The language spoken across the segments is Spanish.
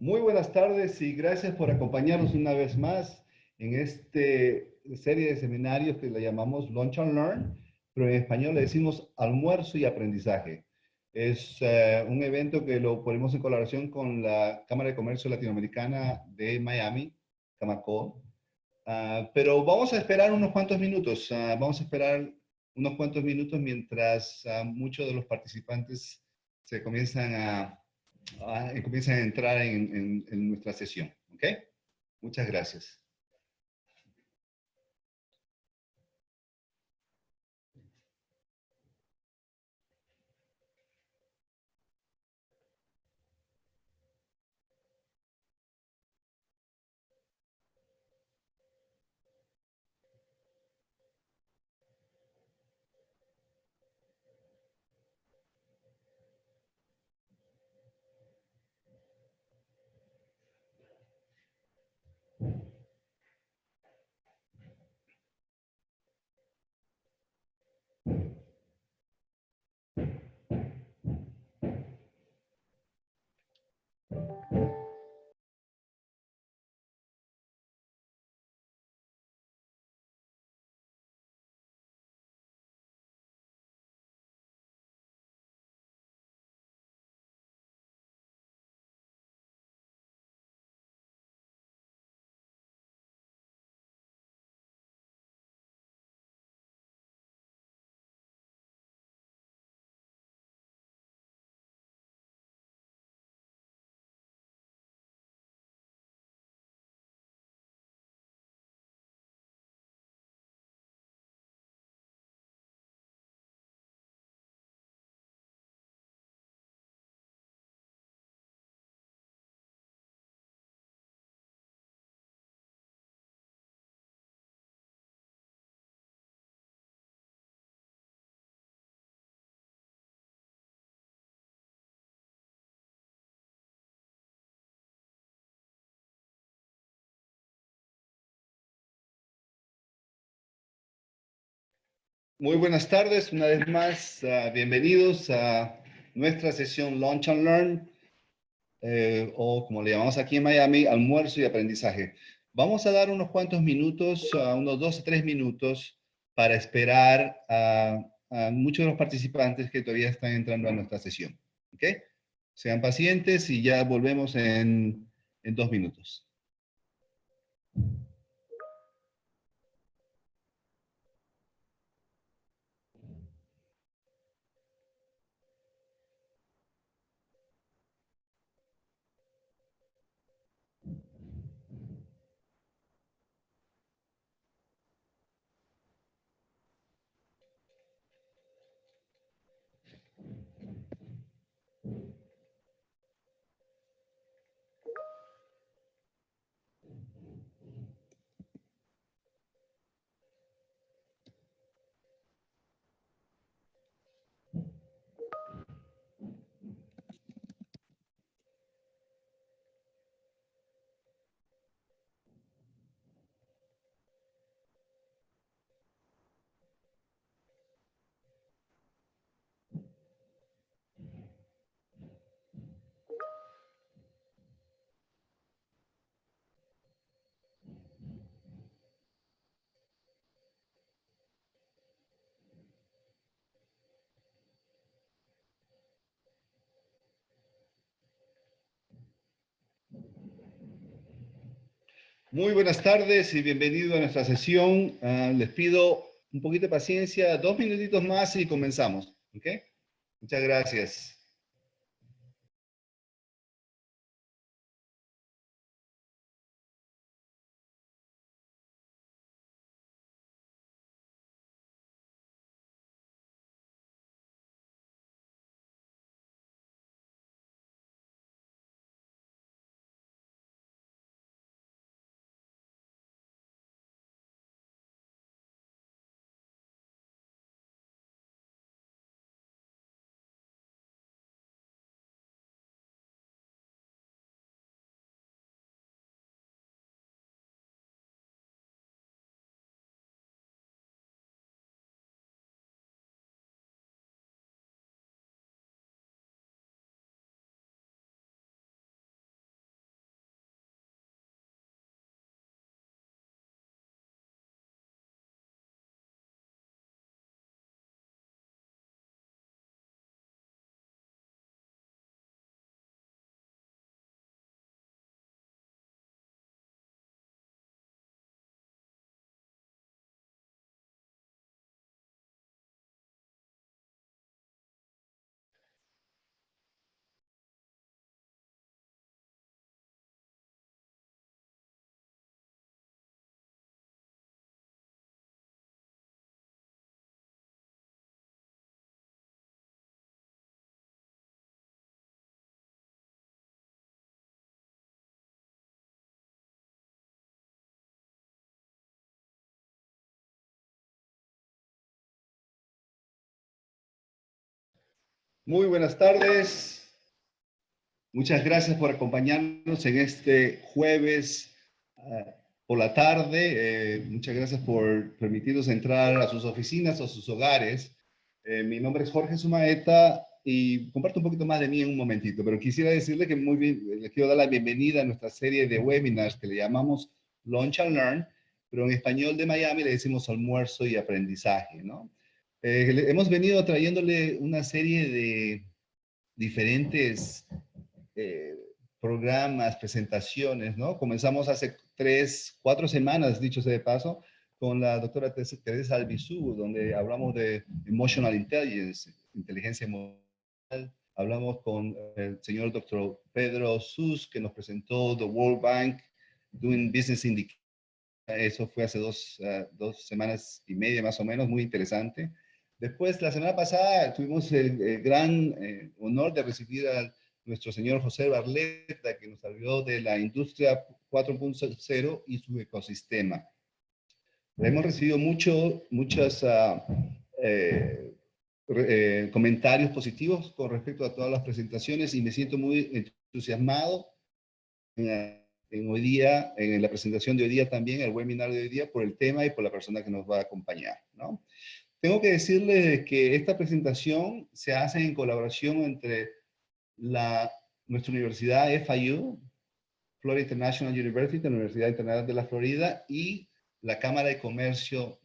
Muy buenas tardes y gracias por acompañarnos una vez más en esta serie de seminarios que le llamamos Lunch and Learn, pero en español le decimos almuerzo y aprendizaje. Es un evento que lo ponemos en colaboración con la Cámara de Comercio Latinoamericana de Miami, Camaco. Pero vamos a esperar unos cuantos minutos. Vamos a esperar unos cuantos minutos mientras muchos de los participantes se comienzan a entrar en nuestra sesión. ¿Ok? Muchas gracias. Muy buenas tardes, una vez más, bienvenidos a nuestra sesión Lunch and Learn, o como le llamamos aquí en Miami, almuerzo y aprendizaje. Vamos a dar unos cuantos minutos, unos 2 o 3 minutos, para esperar a muchos de los participantes que todavía están entrando a nuestra sesión. ¿Ok? Sean pacientes y ya volvemos en 2 minutos. Muy buenas tardes y bienvenido a nuestra sesión. Les pido un poquito de paciencia, 2 minutitos más y comenzamos. ¿Ok? Muchas gracias. Muy buenas tardes. Muchas gracias por acompañarnos en este jueves por la tarde. Muchas gracias por permitirnos entrar a sus oficinas o sus hogares. Mi nombre es Jorge Sumaeta y comparto un poquito más de mí en un momentito, pero quisiera decirle que muy bien, le quiero dar la bienvenida a nuestra serie de webinars que le llamamos Launch and Learn, pero en español de Miami le decimos almuerzo y aprendizaje, ¿no? Hemos venido trayéndole una serie de diferentes eh, programas, presentaciones, ¿no? Comenzamos hace 3, 4 semanas, dicho sea de paso, con la doctora Teresa Albizu, donde hablamos de Emotional Intelligence, inteligencia emocional. Hablamos con el señor doctor Pedro Sus, que nos presentó The World Bank Doing Business Indicator. Eso fue hace 2 semanas y media más o menos, muy interesante. Después, la semana pasada, tuvimos el gran honor de recibir a nuestro señor José Barletta, que nos habló de la industria 4.0 y su ecosistema. Hemos recibido muchos comentarios positivos con respecto a todas las presentaciones y me siento muy entusiasmado en hoy día, en la presentación de hoy día también, el webinar de hoy día, por el tema y por la persona que nos va a acompañar, ¿no? Tengo que decirles que esta presentación se hace en colaboración entre nuestra universidad FIU, Florida International University, la Universidad Internacional de la Florida, y la Cámara de Comercio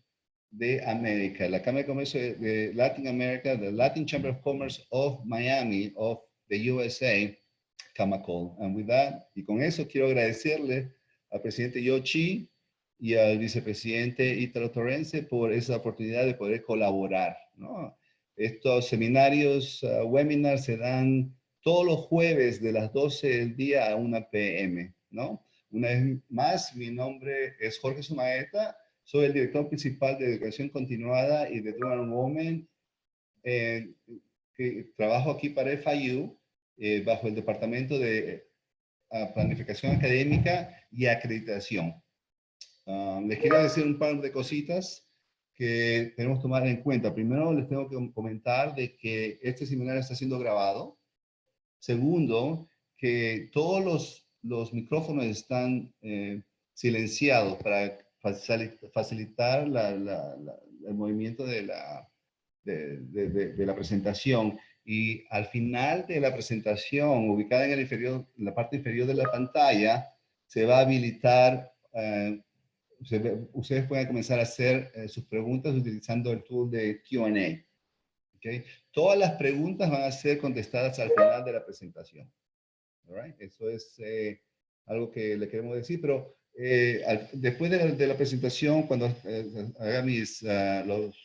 de América, la Cámara de Comercio de Latin America, the Latin Chamber of Commerce of Miami, of the USA, Camacol. And with that, y con eso quiero agradecerle al presidente Yoshi y al vicepresidente Ítalo Torrence por esa oportunidad de poder colaborar, ¿no? Estos seminarios, webinars se dan todos los jueves de las 12 del día a 1 p.m., ¿no? Una vez más, mi nombre es Jorge Sumaeta, soy el director principal de Educación Continuada y de Durham Women, que trabajo aquí para FIU, bajo el Departamento de Planificación Académica y Acreditación. Les quiero decir un par de cositas que tenemos que tomar en cuenta. Primero, les tengo que comentar de que este seminario está siendo grabado. Segundo, que todos los micrófonos están silenciados para facilitar el movimiento de la presentación. Y al final de la presentación, ubicada en la parte inferior de la pantalla, se va a habilitar, ustedes pueden comenzar a hacer sus preguntas utilizando el tool de Q&A. ¿Okay? Todas las preguntas van a ser contestadas al final de la presentación. All right? Eso es algo que le queremos decir, pero después de la presentación, cuando haga los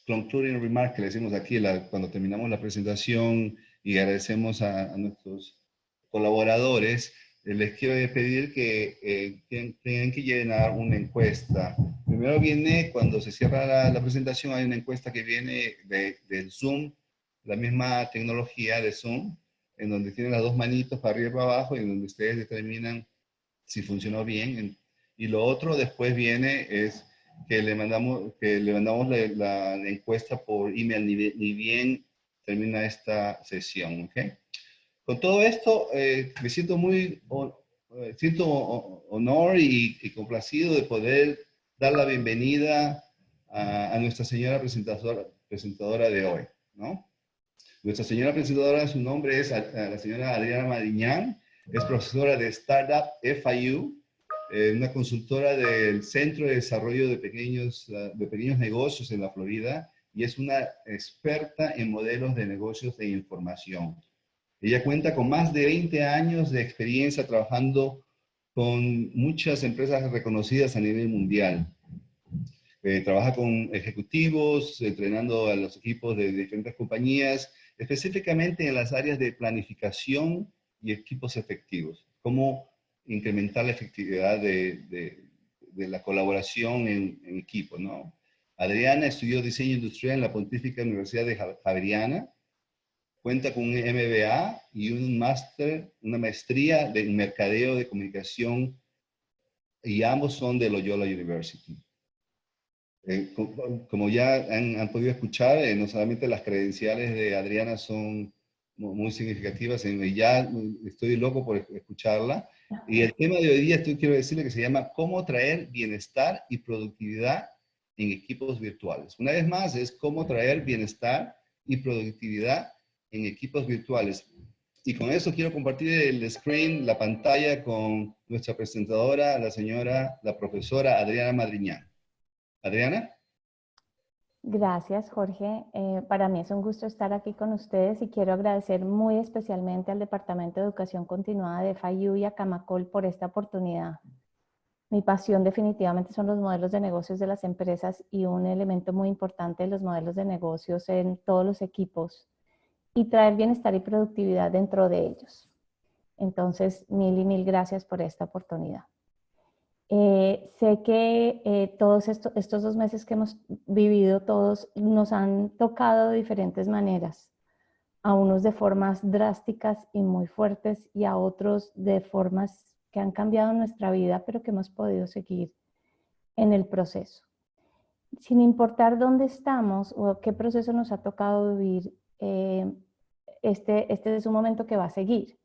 concluding remarks que le decimos aquí, cuando terminamos la presentación y agradecemos a nuestros colaboradores, les quiero pedir que tienen que llenar una encuesta. Primero viene, cuando se cierra la presentación, hay una encuesta que viene del Zoom, la misma tecnología de Zoom, en donde tienen las dos manitos para arriba y para abajo, y en donde ustedes determinan si funcionó bien. Y lo otro después viene es que le mandamos la encuesta por email, ni bien termina esta sesión, ¿ok? Con todo esto, me siento siento honor y complacido de poder dar la bienvenida a nuestra señora presentadora de hoy, ¿no? Nuestra señora presentadora, su nombre es la señora Adriana Mariñán, es profesora de Startup FIU, una consultora del Centro de Desarrollo de Pequeños Negocios en la Florida, y es una experta en modelos de negocios de información. Ella cuenta con más de 20 años de experiencia trabajando con muchas empresas reconocidas a nivel mundial. Trabaja con ejecutivos, entrenando a los equipos de diferentes compañías, específicamente en las áreas de planificación y equipos efectivos. Cómo incrementar la efectividad de la colaboración en equipo, ¿no? Adriana estudió diseño industrial en la Pontífica Universidad de Javeriana. Cuenta con un MBA y un máster, una maestría de mercadeo de comunicación, y ambos son de Loyola University. Como ya han podido escuchar, no solamente las credenciales de Adriana son muy significativas, ya estoy loco por escucharla. Y el tema de hoy día, quiero decirle que se llama ¿Cómo traer bienestar y productividad en equipos virtuales? Una vez más, es cómo traer bienestar y productividad en equipos virtuales. Y con eso quiero compartir el screen, la pantalla con nuestra presentadora, la profesora Adriana Madriñán. Adriana. Gracias, Jorge. Para mí es un gusto estar aquí con ustedes y quiero agradecer muy especialmente al Departamento de Educación Continuada de FIU y a Camacol por esta oportunidad. Mi pasión definitivamente son los modelos de negocios de las empresas y un elemento muy importante de los modelos de negocios en todos los equipos y traer bienestar y productividad dentro de ellos. Entonces, mil y mil gracias por esta oportunidad. Sé que todos estos 2 meses que hemos vivido, todos nos han tocado de diferentes maneras, a unos de formas drásticas y muy fuertes y a otros de formas que han cambiado nuestra vida, pero que hemos podido seguir en el proceso. Sin importar dónde estamos o qué proceso nos ha tocado vivir, este es un momento que va a seguir.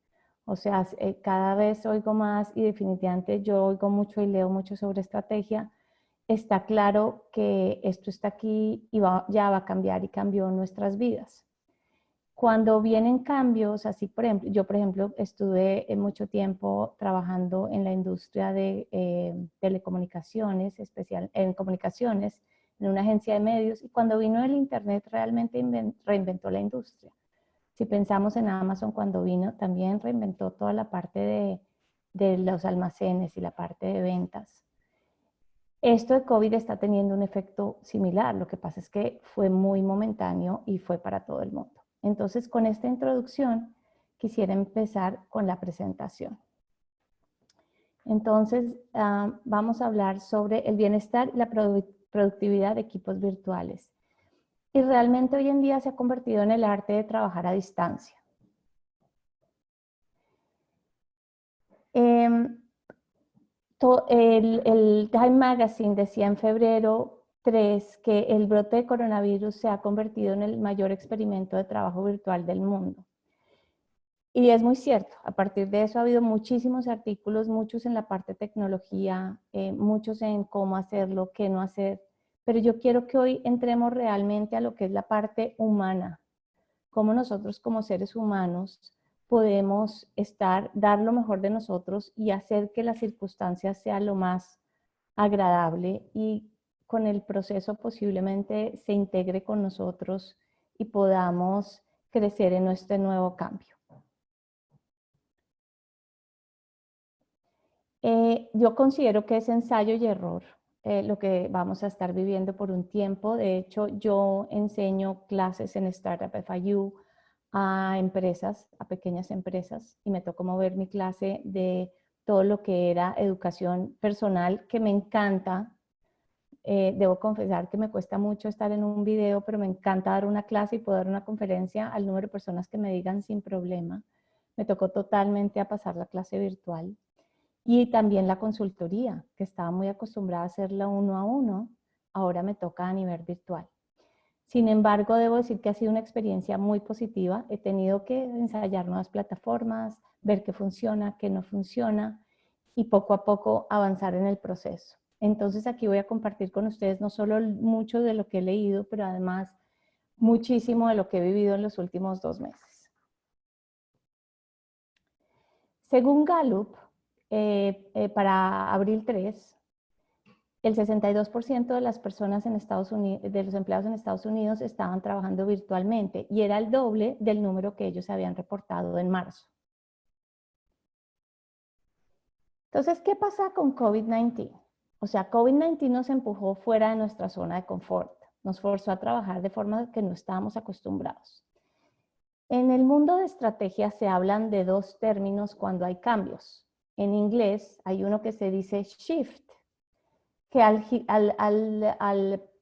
O sea, cada vez oigo más y definitivamente yo oigo mucho y leo mucho sobre estrategia. Está claro que esto está aquí y ya va a cambiar y cambió nuestras vidas. Cuando vienen cambios, así por ejemplo, yo por ejemplo estuve mucho tiempo trabajando en la industria de telecomunicaciones, en comunicaciones, en una agencia de medios, y cuando vino el internet realmente reinventó la industria. Si pensamos en Amazon, cuando vino, también reinventó toda la parte de los almacenes y la parte de ventas. Esto de COVID está teniendo un efecto similar, lo que pasa es que fue muy momentáneo y fue para todo el mundo. Entonces, con esta introducción, quisiera empezar con la presentación. Entonces, vamos a hablar sobre el bienestar y la productividad de equipos virtuales. Y realmente hoy en día se ha convertido en el arte de trabajar a distancia. El Time Magazine decía en febrero 3 que el brote de coronavirus se ha convertido en el mayor experimento de trabajo virtual del mundo. Y es muy cierto, a partir de eso ha habido muchísimos artículos, muchos en la parte de tecnología, muchos en cómo hacerlo, qué no hacer, pero yo quiero que hoy entremos realmente a lo que es la parte humana, cómo nosotros como seres humanos podemos dar lo mejor de nosotros y hacer que las circunstancias sean lo más agradable y con el proceso posiblemente se integre con nosotros y podamos crecer en este nuevo cambio. Yo considero que es ensayo y error lo que vamos a estar viviendo por un tiempo. De hecho, yo enseño clases en Startup FIU a empresas, a pequeñas empresas, y me tocó mover mi clase de todo lo que era educación personal, que me encanta. Debo confesar que me cuesta mucho estar en un video, pero me encanta dar una clase y poder dar una conferencia al número de personas que me digan sin problema. Me tocó totalmente a pasar la clase virtual. Y también la consultoría, que estaba muy acostumbrada a hacerla uno a uno, ahora me toca a nivel virtual. Sin embargo, debo decir que ha sido una experiencia muy positiva. He tenido que ensayar nuevas plataformas, ver qué funciona, qué no funciona y poco a poco avanzar en el proceso. Entonces aquí voy a compartir con ustedes no solo mucho de lo que he leído, pero además muchísimo de lo que he vivido en los últimos 2 meses. Según Gallup, para abril 3, el 62% de las personas en Estados Unidos, de los empleados en Estados Unidos estaban trabajando virtualmente y era el doble del número que ellos habían reportado en marzo. Entonces, ¿qué pasa con COVID-19? O sea, COVID-19 nos empujó fuera de nuestra zona de confort, nos forzó a trabajar de forma que no estábamos acostumbrados. En el mundo de estrategia se hablan de 2 términos cuando hay cambios. En inglés hay uno que se dice shift, que al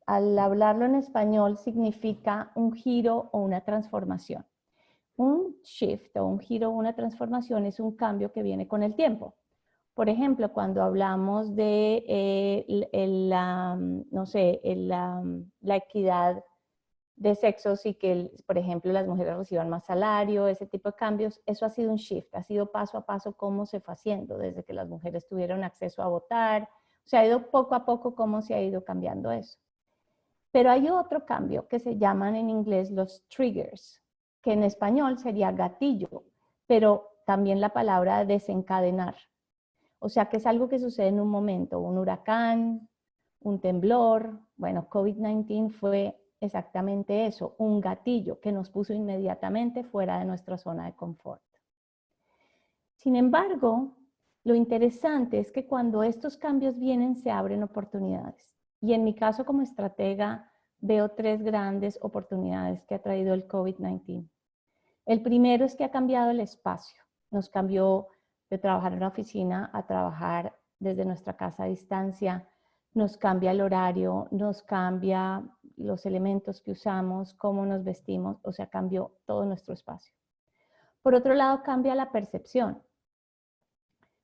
hablarlo en español significa un giro o una transformación. Un shift o un giro o una transformación es un cambio que viene con el tiempo. Por ejemplo, cuando hablamos de no sé, la equidad de sexos y que, por ejemplo, las mujeres reciban más salario, ese tipo de cambios, eso ha sido un shift, ha sido paso a paso cómo se fue haciendo desde que las mujeres tuvieron acceso a votar, o sea, ha ido poco a poco cómo se ha ido cambiando eso. Pero hay otro cambio que se llaman en inglés los triggers, que en español sería gatillo, pero también la palabra desencadenar. O sea, que es algo que sucede en un momento, un huracán, un temblor. Bueno, COVID-19 fue exactamente eso, un gatillo que nos puso inmediatamente fuera de nuestra zona de confort. Sin embargo, lo interesante es que cuando estos cambios vienen, se abren oportunidades. Y en mi caso como estratega, veo 3 grandes oportunidades que ha traído el COVID-19. El primero es que ha cambiado el espacio. Nos cambió de trabajar en una oficina a trabajar desde nuestra casa a distancia. Nos cambia el horario, nos cambia los elementos que usamos, cómo nos vestimos, o sea, cambió todo nuestro espacio. Por otro lado, cambia la percepción,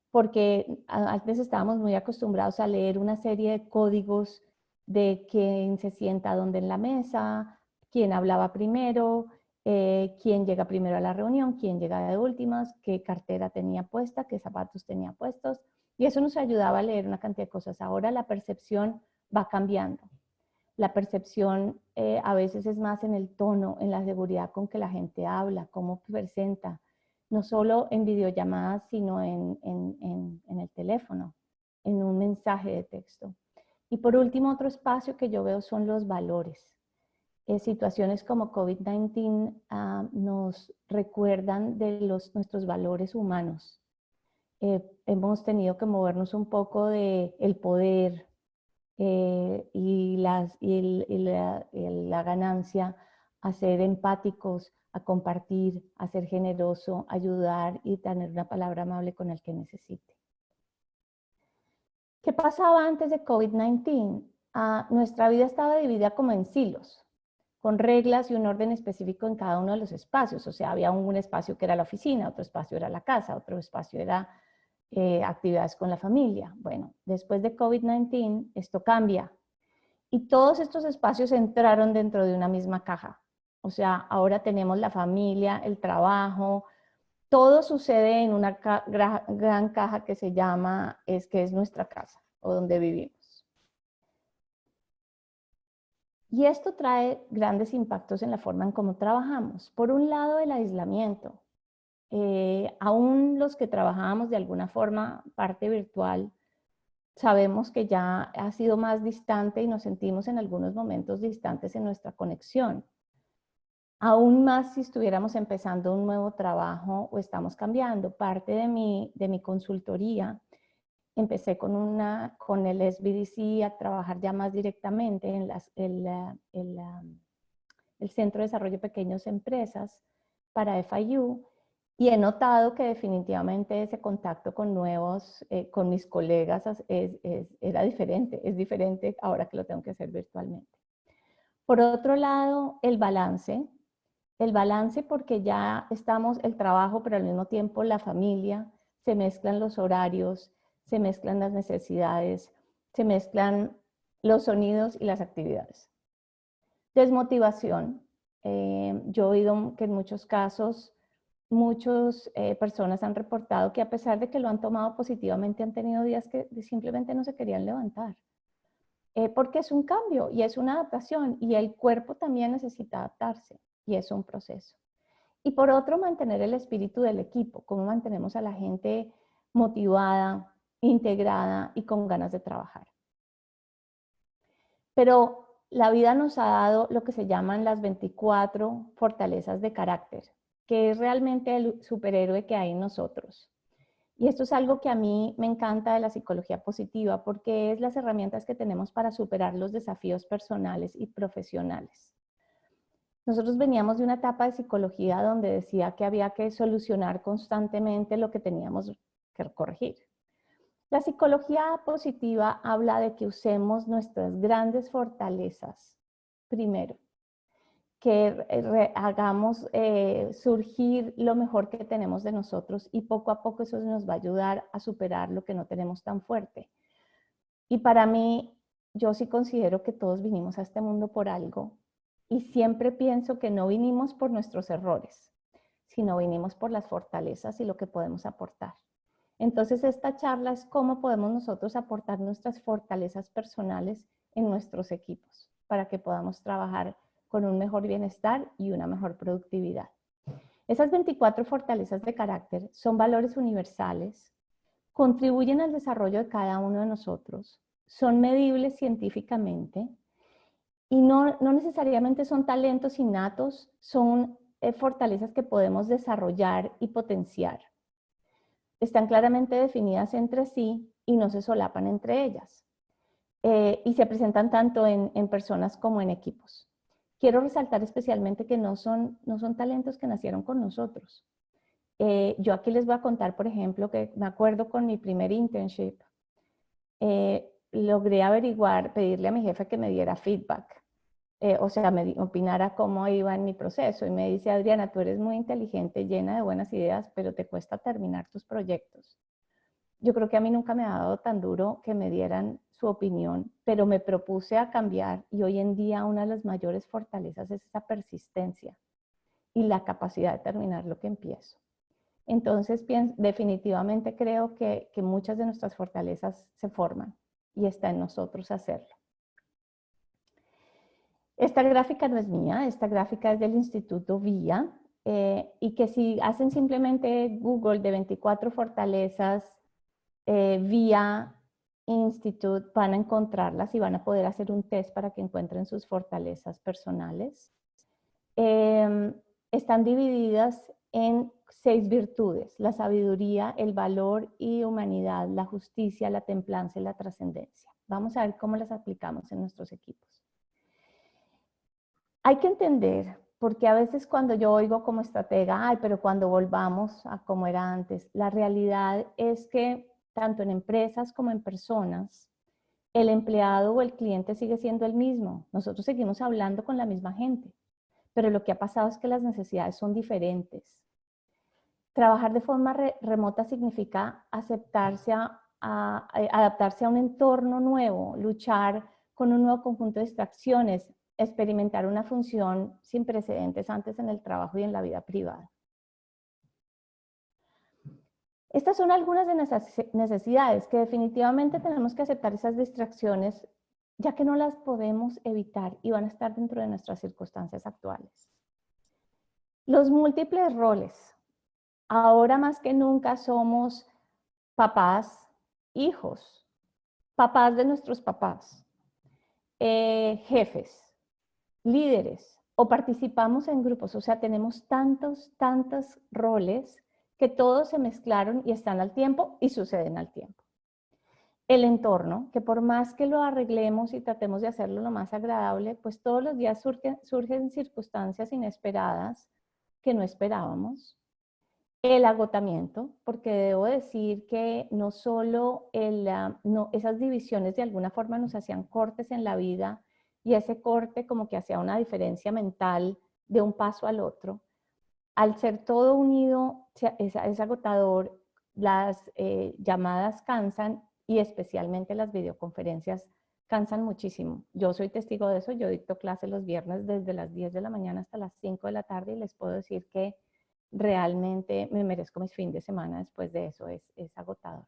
porque antes estábamos muy acostumbrados a leer una serie de códigos de quién se sienta dónde en la mesa, quién hablaba primero, quién llega primero a la reunión, quién llega de últimas, qué cartera tenía puesta, qué zapatos tenía puestos, y eso nos ayudaba a leer una cantidad de cosas. Ahora la percepción va cambiando. La percepción a veces es más en el tono, en la seguridad con que la gente habla, cómo presenta, no solo en videollamadas, sino en el teléfono, en un mensaje de texto. Y por último, otro espacio que yo veo son los valores. Situaciones como COVID-19 nos recuerdan de nuestros valores humanos. Hemos tenido que movernos un poco del poder, y la ganancia a ser empáticos, a compartir, a ser generoso, ayudar y tener una palabra amable con el que necesite. ¿Qué pasaba antes de COVID-19? Nuestra vida estaba dividida como en silos, con reglas y un orden específico en cada uno de los espacios. O sea, había un espacio que era la oficina, otro espacio era la casa, otro espacio era actividades con la familia. Bueno, después de COVID-19 esto cambia y todos estos espacios entraron dentro de una misma caja. O sea, ahora tenemos la familia, el trabajo, todo sucede en una gran caja que se llama, que es nuestra casa o donde vivimos. Y esto trae grandes impactos en la forma en cómo trabajamos. Por un lado, el aislamiento. Aún los que trabajábamos de alguna forma parte virtual, sabemos que ya ha sido más distante y nos sentimos en algunos momentos distantes en nuestra conexión. Aún más si estuviéramos empezando un nuevo trabajo o estamos cambiando. Parte de mi consultoría, empecé con el SBDC a trabajar ya más directamente en el Centro de Desarrollo de Pequeñas Empresas para FIU, y he notado que definitivamente ese contacto con con mis colegas era diferente, es diferente ahora que lo tengo que hacer virtualmente. Por otro lado, el balance porque ya estamos el trabajo, pero al mismo tiempo la familia, se mezclan los horarios, se mezclan las necesidades, se mezclan los sonidos y las actividades. Desmotivación. Yo he oído que en muchos casos muchas personas han reportado que a pesar de que lo han tomado positivamente, han tenido días que simplemente no se querían levantar. Porque es un cambio y es una adaptación y el cuerpo también necesita adaptarse y es un proceso. Y por otro, mantener el espíritu del equipo, cómo mantenemos a la gente motivada, integrada y con ganas de trabajar. Pero la vida nos ha dado lo que se llaman las 24 fortalezas de carácter, que es realmente el superhéroe que hay en nosotros. Y esto es algo que a mí me encanta de la psicología positiva, porque es las herramientas que tenemos para superar los desafíos personales y profesionales. Nosotros veníamos de una etapa de psicología donde decía que había que solucionar constantemente lo que teníamos que corregir. La psicología positiva habla de que usemos nuestras grandes fortalezas primero, que hagamos surgir lo mejor que tenemos de nosotros y poco a poco eso nos va a ayudar a superar lo que no tenemos tan fuerte. Y para mí, yo sí considero que todos vinimos a este mundo por algo y siempre pienso que no vinimos por nuestros errores, sino vinimos por las fortalezas y lo que podemos aportar. Entonces, esta charla es cómo podemos nosotros aportar nuestras fortalezas personales en nuestros equipos para que podamos trabajar con un mejor bienestar y una mejor productividad. Esas 24 fortalezas de carácter son valores universales, contribuyen al desarrollo de cada uno de nosotros, son medibles científicamente y no necesariamente son talentos innatos, son fortalezas que podemos desarrollar y potenciar. Están claramente definidas entre sí y no se solapan entre ellas. Y se presentan tanto en personas como en equipos. Quiero resaltar especialmente que no son talentos que nacieron con nosotros. Yo aquí les voy a contar, por ejemplo, que me acuerdo con mi primer internship, logré averiguar, pedirle a mi jefe que me diera feedback, o sea, me opinara cómo iba en mi proceso. Y me dice, Adriana, tú eres muy inteligente, llena de buenas ideas, pero te cuesta terminar tus proyectos. Yo creo que a mí nunca me ha dado tan duro que me dieran su opinión, pero me propuse a cambiar y hoy en día una de las mayores fortalezas es esa persistencia y la capacidad de terminar lo que empiezo. Entonces, definitivamente creo que muchas de nuestras fortalezas se forman y está en nosotros hacerlo. Esta gráfica no es mía, esta gráfica es del Instituto VIA, y que si hacen simplemente Google de 24 fortalezas VIA Institute, van a encontrarlas y van a poder hacer un test para que encuentren sus fortalezas personales. Están divididas en 6 virtudes: la sabiduría, el valor y humanidad, la justicia, la templanza y la trascendencia. Vamos a ver cómo las aplicamos en nuestros equipos. Hay que entender, porque a veces cuando yo oigo como estratega, ay, pero cuando volvamos a como era antes, la realidad es que tanto en empresas como en personas, el empleado o el cliente sigue siendo el mismo. Nosotros seguimos hablando con la misma gente, pero lo que ha pasado es que las necesidades son diferentes. Trabajar de forma remota significa adaptarse a un entorno nuevo, luchar con un nuevo conjunto de distracciones, experimentar una función sin precedentes antes en el trabajo y en la vida privada. Estas son algunas de nuestras necesidades que definitivamente tenemos que aceptar esas distracciones, ya que no las podemos evitar y van a estar dentro de nuestras circunstancias actuales. Los múltiples roles. Ahora más que nunca somos papás, hijos, papás de nuestros papás, jefes, líderes, o participamos en grupos. O sea, tenemos tantos roles que todos se mezclaron y están al tiempo y suceden al tiempo. El entorno, que por más que lo arreglemos y tratemos de hacerlo lo más agradable, pues todos los días surgen circunstancias inesperadas que no esperábamos. El agotamiento, porque debo decir que no solo esas divisiones de alguna forma nos hacían cortes en la vida, y ese corte como que hacía una diferencia mental de un paso al otro. Al ser todo unido es agotador, las llamadas cansan y especialmente las videoconferencias cansan muchísimo. Yo soy testigo de eso, yo dicto clases los viernes desde las 10 de la mañana hasta las 5 de la tarde y les puedo decir que realmente me merezco mis fines de semana después de eso, es agotador.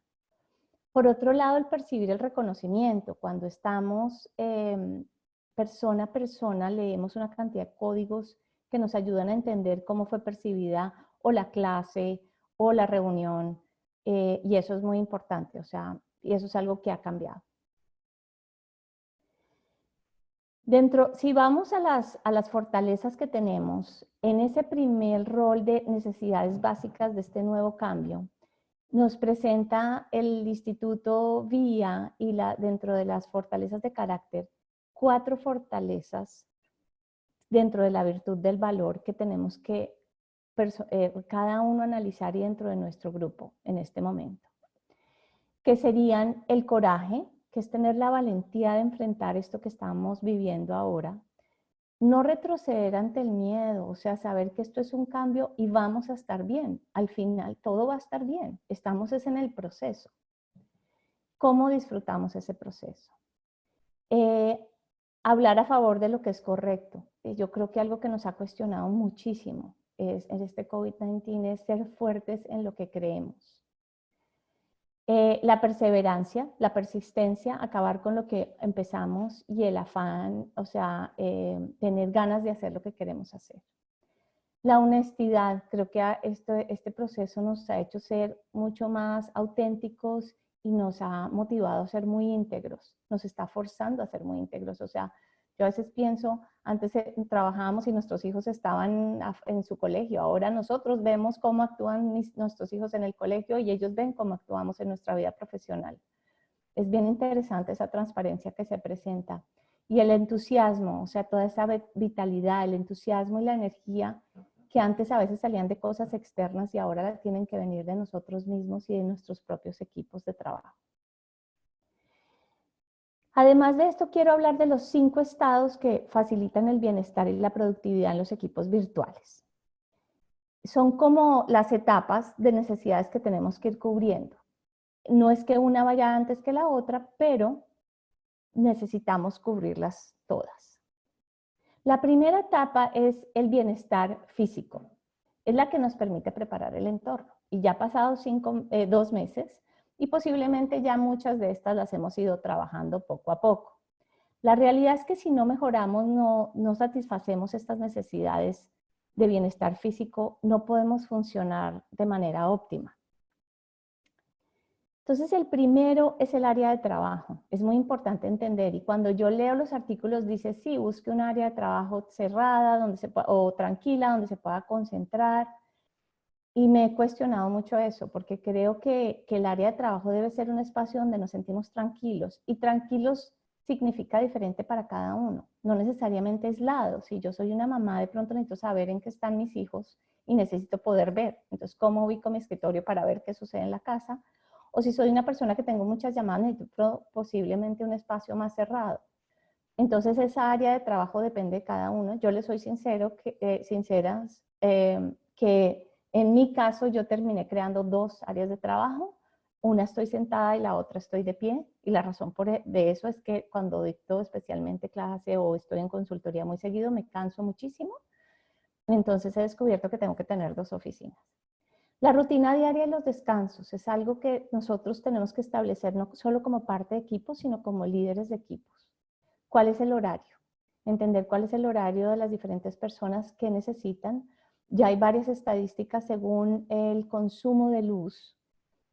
Por otro lado, el percibir el reconocimiento, cuando estamos persona a persona, leemos una cantidad de códigos que nos ayudan a entender cómo fue percibida o la clase o la reunión, y eso es muy importante, o sea, y eso es algo que ha cambiado. Si vamos a las fortalezas que tenemos, en ese primer rol de necesidades básicas de este nuevo cambio, nos presenta el Instituto VIA y dentro de las fortalezas de carácter, 4 fortalezas dentro de la virtud del valor que tenemos que cada uno analizar y dentro de nuestro grupo en este momento. Que serían el coraje, que es tener la valentía de enfrentar esto que estamos viviendo ahora. no retroceder ante el miedo, o sea, saber que esto es un cambio y vamos a estar bien. Al final todo va a estar bien, estamos es en el proceso. ¿Cómo disfrutamos ese proceso? Hablar a favor de lo que es correcto. Yo creo que algo que nos ha cuestionado muchísimo en este COVID-19 es ser fuertes en lo que creemos. La perseverancia, la persistencia, acabar con lo que empezamos y el afán, o sea, tener ganas de hacer lo que queremos hacer. La honestidad, creo que este proceso nos ha hecho ser mucho más auténticos y nos ha motivado a ser muy íntegros, nos está forzando a ser muy íntegros. O sea, yo a veces pienso, antes trabajábamos y nuestros hijos estaban en su colegio, ahora nosotros vemos cómo actúan nuestros hijos en el colegio y ellos ven cómo actuamos en nuestra vida profesional. Es bien interesante esa transparencia que se presenta. Y el entusiasmo, o sea, toda esa vitalidad, el entusiasmo y la energía que antes a veces salían de cosas externas y ahora tienen que venir de nosotros mismos y de nuestros propios equipos de trabajo. Además de esto, quiero hablar de los 5 estados que facilitan el bienestar y la productividad en los equipos virtuales. Son como las etapas de necesidades que tenemos que ir cubriendo. No es que una vaya antes que la otra, pero necesitamos cubrirlas todas. La primera etapa es el bienestar físico. Es la que nos permite preparar el entorno. Y ya pasados 2 meses, y posiblemente ya muchas de estas las hemos ido trabajando poco a poco. La realidad es que si no mejoramos, no satisfacemos estas necesidades de bienestar físico, no podemos funcionar de manera óptima. Entonces, el primero es el área de trabajo. Es muy importante entender, y cuando yo leo los artículos dice, sí, busque un área de trabajo cerrada o tranquila, donde se pueda concentrar. Y me he cuestionado mucho eso, porque creo que el área de trabajo debe ser un espacio donde nos sentimos tranquilos. Y tranquilos significa diferente para cada uno, no necesariamente aislado. Si yo soy una mamá, de pronto necesito saber en qué están mis hijos y necesito poder ver. Entonces, ¿cómo ubico mi escritorio para ver qué sucede en la casa? O si soy una persona que tengo muchas llamadas, necesito posiblemente un espacio más cerrado. Entonces, esa área de trabajo depende de cada uno. Yo les soy sincera que en mi caso yo terminé creando 2 áreas de trabajo. Una estoy sentada y la otra estoy de pie. Y la razón de eso es que cuando dicto especialmente clase o estoy en consultoría muy seguido, me canso muchísimo. Entonces he descubierto que tengo que tener 2 oficinas. La rutina diaria y los descansos es algo que nosotros tenemos que establecer no solo como parte de equipos, sino como líderes de equipos. ¿Cuál es el horario? Entender cuál es el horario de las diferentes personas que necesitan. Ya hay varias estadísticas según el consumo de luz,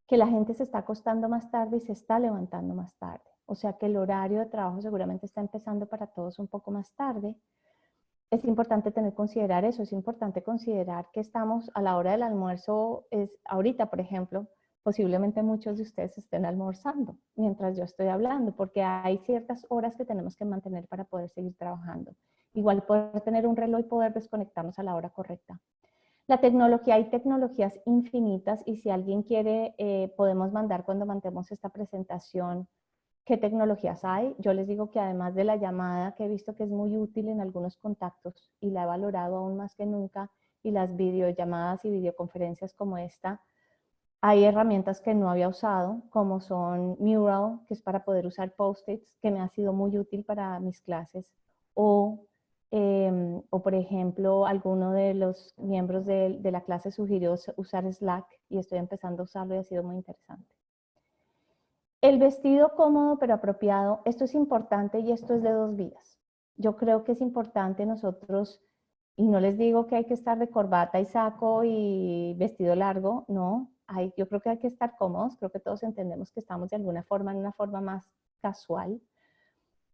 que la gente se está acostando más tarde y se está levantando más tarde. O sea que el horario de trabajo seguramente está empezando para todos un poco más tarde. Es importante considerar eso, es importante considerar que estamos a la hora del almuerzo, ahorita por ejemplo, posiblemente muchos de ustedes estén almorzando mientras yo estoy hablando, porque hay ciertas horas que tenemos que mantener para poder seguir trabajando. Igual poder tener un reloj y poder desconectarnos a la hora correcta. La tecnología, hay tecnologías infinitas y si alguien quiere, podemos mandar cuando mandemos esta presentación qué tecnologías hay. Yo les digo que además de la llamada, que he visto que es muy útil en algunos contactos y la he valorado aún más que nunca, y las videollamadas y videoconferencias como esta, hay herramientas que no había usado, como son Mural, que es para poder usar post-its, que me ha sido muy útil para mis clases, o por ejemplo, alguno de los miembros de la clase sugirió usar Slack y estoy empezando a usarlo y ha sido muy interesante. El vestido cómodo pero apropiado, esto es importante y esto es de 2 vías. Yo creo que es importante nosotros, y no les digo que hay que estar de corbata y saco y vestido largo, no. Yo creo que hay que estar cómodos, creo que todos entendemos que estamos de alguna forma en una forma más casual,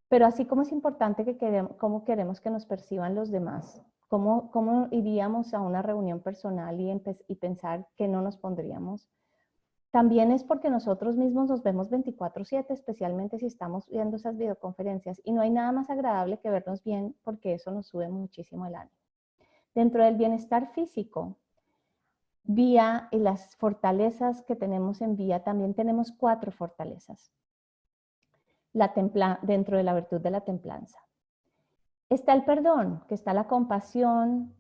pero así como es importante cómo queremos que nos perciban los demás, cómo iríamos a una reunión personal y pensar que no nos pondríamos. También es porque nosotros mismos nos vemos 24/7, especialmente si estamos viendo esas videoconferencias, y no hay nada más agradable que vernos bien porque eso nos sube muchísimo el ánimo. Dentro del bienestar físico, VIA y las fortalezas que tenemos en VIA, también tenemos 4 fortalezas dentro de la virtud de la templanza. Está el perdón, que está la compasión,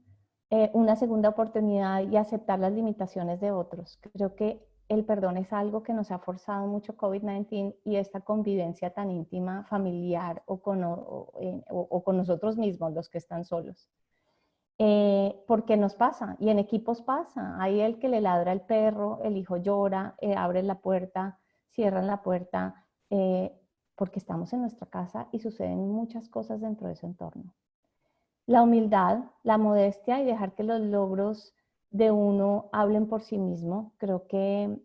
una segunda oportunidad y aceptar las limitaciones de otros. Creo que el perdón es algo que nos ha forzado mucho COVID-19 y esta convivencia tan íntima, familiar o con nosotros mismos, los que están solos. Porque nos pasa, y en equipos pasa. Hay el que le ladra el perro, el hijo llora, abre la puerta, cierran la puerta, porque estamos en nuestra casa y suceden muchas cosas dentro de ese entorno. La humildad, la modestia y dejar que los logros de uno hablen por sí mismo. Creo que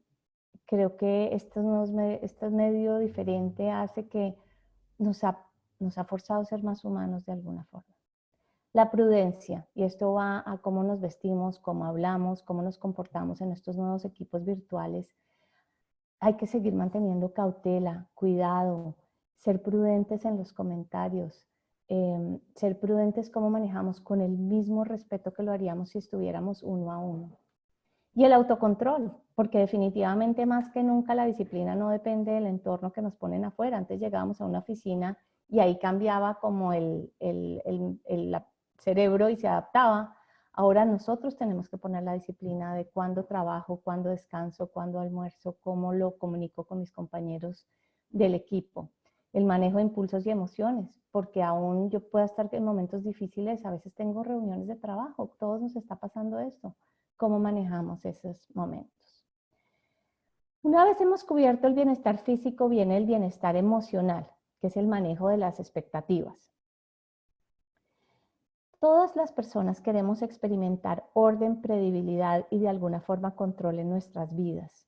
este medio diferente hace que nos ha forzado a ser más humanos de alguna forma. La prudencia, y esto va a cómo nos vestimos, cómo hablamos, cómo nos comportamos en estos nuevos equipos virtuales. Hay que seguir manteniendo cautela, cuidado, ser prudentes en los comentarios, ser prudentes cómo manejamos con el mismo respeto que lo haríamos si estuviéramos uno a uno. Y el autocontrol, porque definitivamente más que nunca la disciplina no depende del entorno que nos ponen afuera. Antes llegábamos a una oficina y ahí cambiaba como el cerebro y se adaptaba. Ahora nosotros tenemos que poner la disciplina de cuándo trabajo, cuándo descanso, cuándo almuerzo, cómo lo comunico con mis compañeros del equipo. El manejo de impulsos y emociones, porque aún yo puedo estar en momentos difíciles, a veces tengo reuniones de trabajo, todos nos está pasando esto. ¿Cómo manejamos esos momentos? Una vez hemos cubierto el bienestar físico, viene el bienestar emocional, que es el manejo de las expectativas. Todas las personas queremos experimentar orden, previsibilidad y de alguna forma control en nuestras vidas.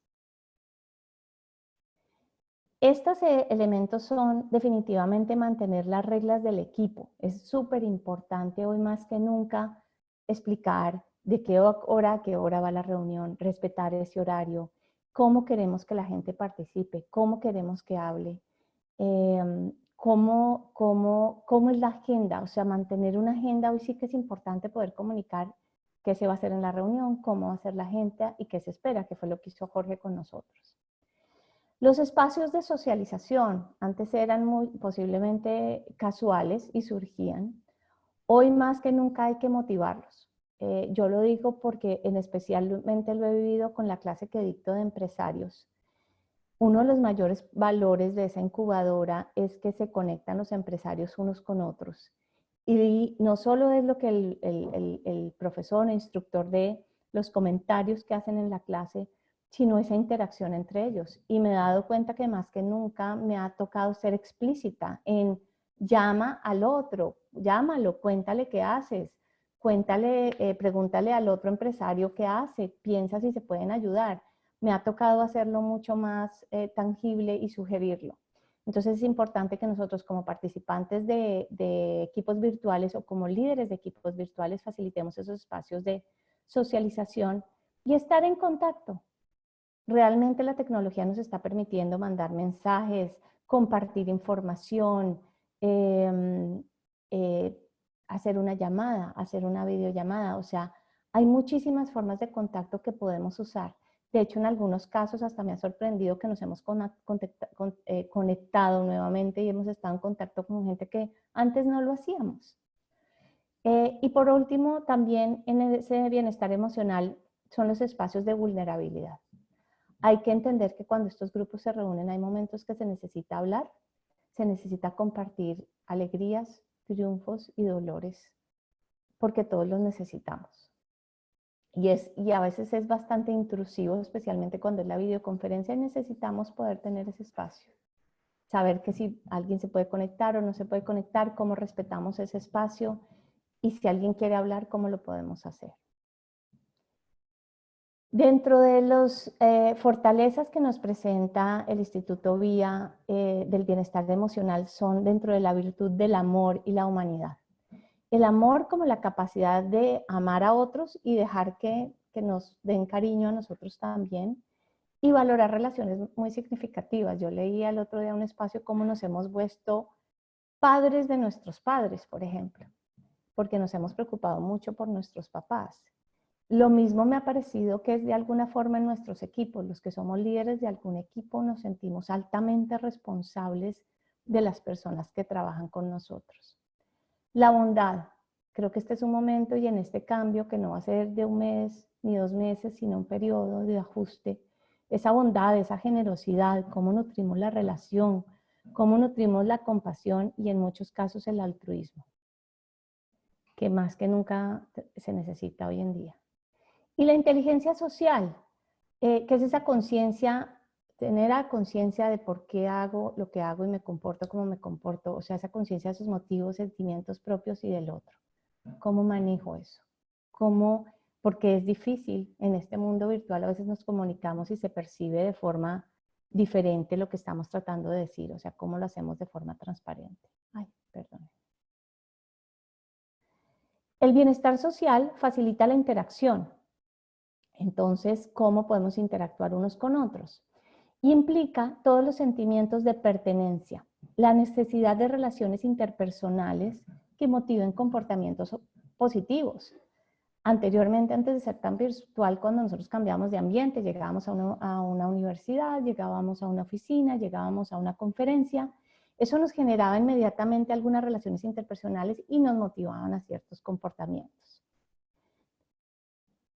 Estos elementos son definitivamente mantener las reglas del equipo. Es súper importante hoy más que nunca explicar de qué hora a qué hora va la reunión, respetar ese horario, cómo queremos que la gente participe, cómo queremos que hable, cómo es la agenda, o sea, mantener una agenda. Hoy sí que es importante poder comunicar qué se va a hacer en la reunión, cómo va a ser la agenda y qué se espera, que fue lo que hizo Jorge con nosotros. Los espacios de socialización antes eran muy posiblemente casuales y surgían. Hoy más que nunca hay que motivarlos. Yo lo digo porque especialmente lo he vivido con la clase que dicto de empresarios. Uno de los mayores valores de esa incubadora es que se conectan los empresarios unos con otros. Y no solo es lo que el profesor o instructor de los comentarios que hacen en la clase, sino esa interacción entre ellos. Y me he dado cuenta que más que nunca me ha tocado ser explícita en llama al otro, llámalo, cuéntale qué haces, cuéntale, pregúntale al otro empresario qué hace, piensa si se pueden ayudar. Me ha tocado hacerlo mucho más tangible y sugerirlo. Entonces es importante que nosotros como participantes de equipos virtuales o como líderes de equipos virtuales facilitemos esos espacios de socialización y estar en contacto. Realmente la tecnología nos está permitiendo mandar mensajes, compartir información, hacer una llamada, hacer una videollamada. O sea, hay muchísimas formas de contacto que podemos usar. De hecho, en algunos casos hasta me ha sorprendido que nos hemos conectado nuevamente y hemos estado en contacto con gente que antes no lo hacíamos. Y por último, también en ese bienestar emocional son los espacios de vulnerabilidad. Hay que entender que cuando estos grupos se reúnen hay momentos que se necesita hablar, se necesita compartir alegrías, triunfos y dolores, porque todos los necesitamos. Y a veces es bastante intrusivo, especialmente cuando es la videoconferencia, y necesitamos poder tener ese espacio. Saber que si alguien se puede conectar o no se puede conectar, cómo respetamos ese espacio y si alguien quiere hablar, cómo lo podemos hacer. Dentro de las fortalezas que nos presenta el Instituto VIA del Bienestar Emocional son dentro de la virtud del amor y la humanidad. El amor como la capacidad de amar a otros y dejar que nos den cariño a nosotros también y valorar relaciones muy significativas. Yo leía el otro día un espacio cómo nos hemos vuelto padres de nuestros padres, por ejemplo, porque nos hemos preocupado mucho por nuestros papás. Lo mismo me ha parecido que es de alguna forma en nuestros equipos. Los que somos líderes de algún equipo nos sentimos altamente responsables de las personas que trabajan con nosotros. La bondad. Creo que este es un momento y en este cambio que no va a ser de un mes ni 2 meses, sino un periodo de ajuste. Esa bondad, esa generosidad, cómo nutrimos la relación, cómo nutrimos la compasión y en muchos casos el altruismo, que más que nunca se necesita hoy en día. Y la inteligencia social, que es esa conciencia, tener la conciencia de por qué hago lo que hago y me comporto como me comporto, o sea, esa conciencia de sus motivos, sentimientos propios y del otro. ¿Cómo manejo eso? ¿Cómo? Porque es difícil en este mundo virtual, a veces nos comunicamos y se percibe de forma diferente lo que estamos tratando de decir, o sea, cómo lo hacemos de forma transparente. Ay, perdón. El bienestar social facilita la interacción. Entonces, ¿cómo podemos interactuar unos con otros? Y implica todos los sentimientos de pertenencia, la necesidad de relaciones interpersonales que motiven comportamientos positivos. Anteriormente, antes de ser tan virtual, cuando nosotros cambiamos de ambiente, llegábamos a una universidad, llegábamos a una oficina, llegábamos a una conferencia, eso nos generaba inmediatamente algunas relaciones interpersonales y nos motivaban a ciertos comportamientos.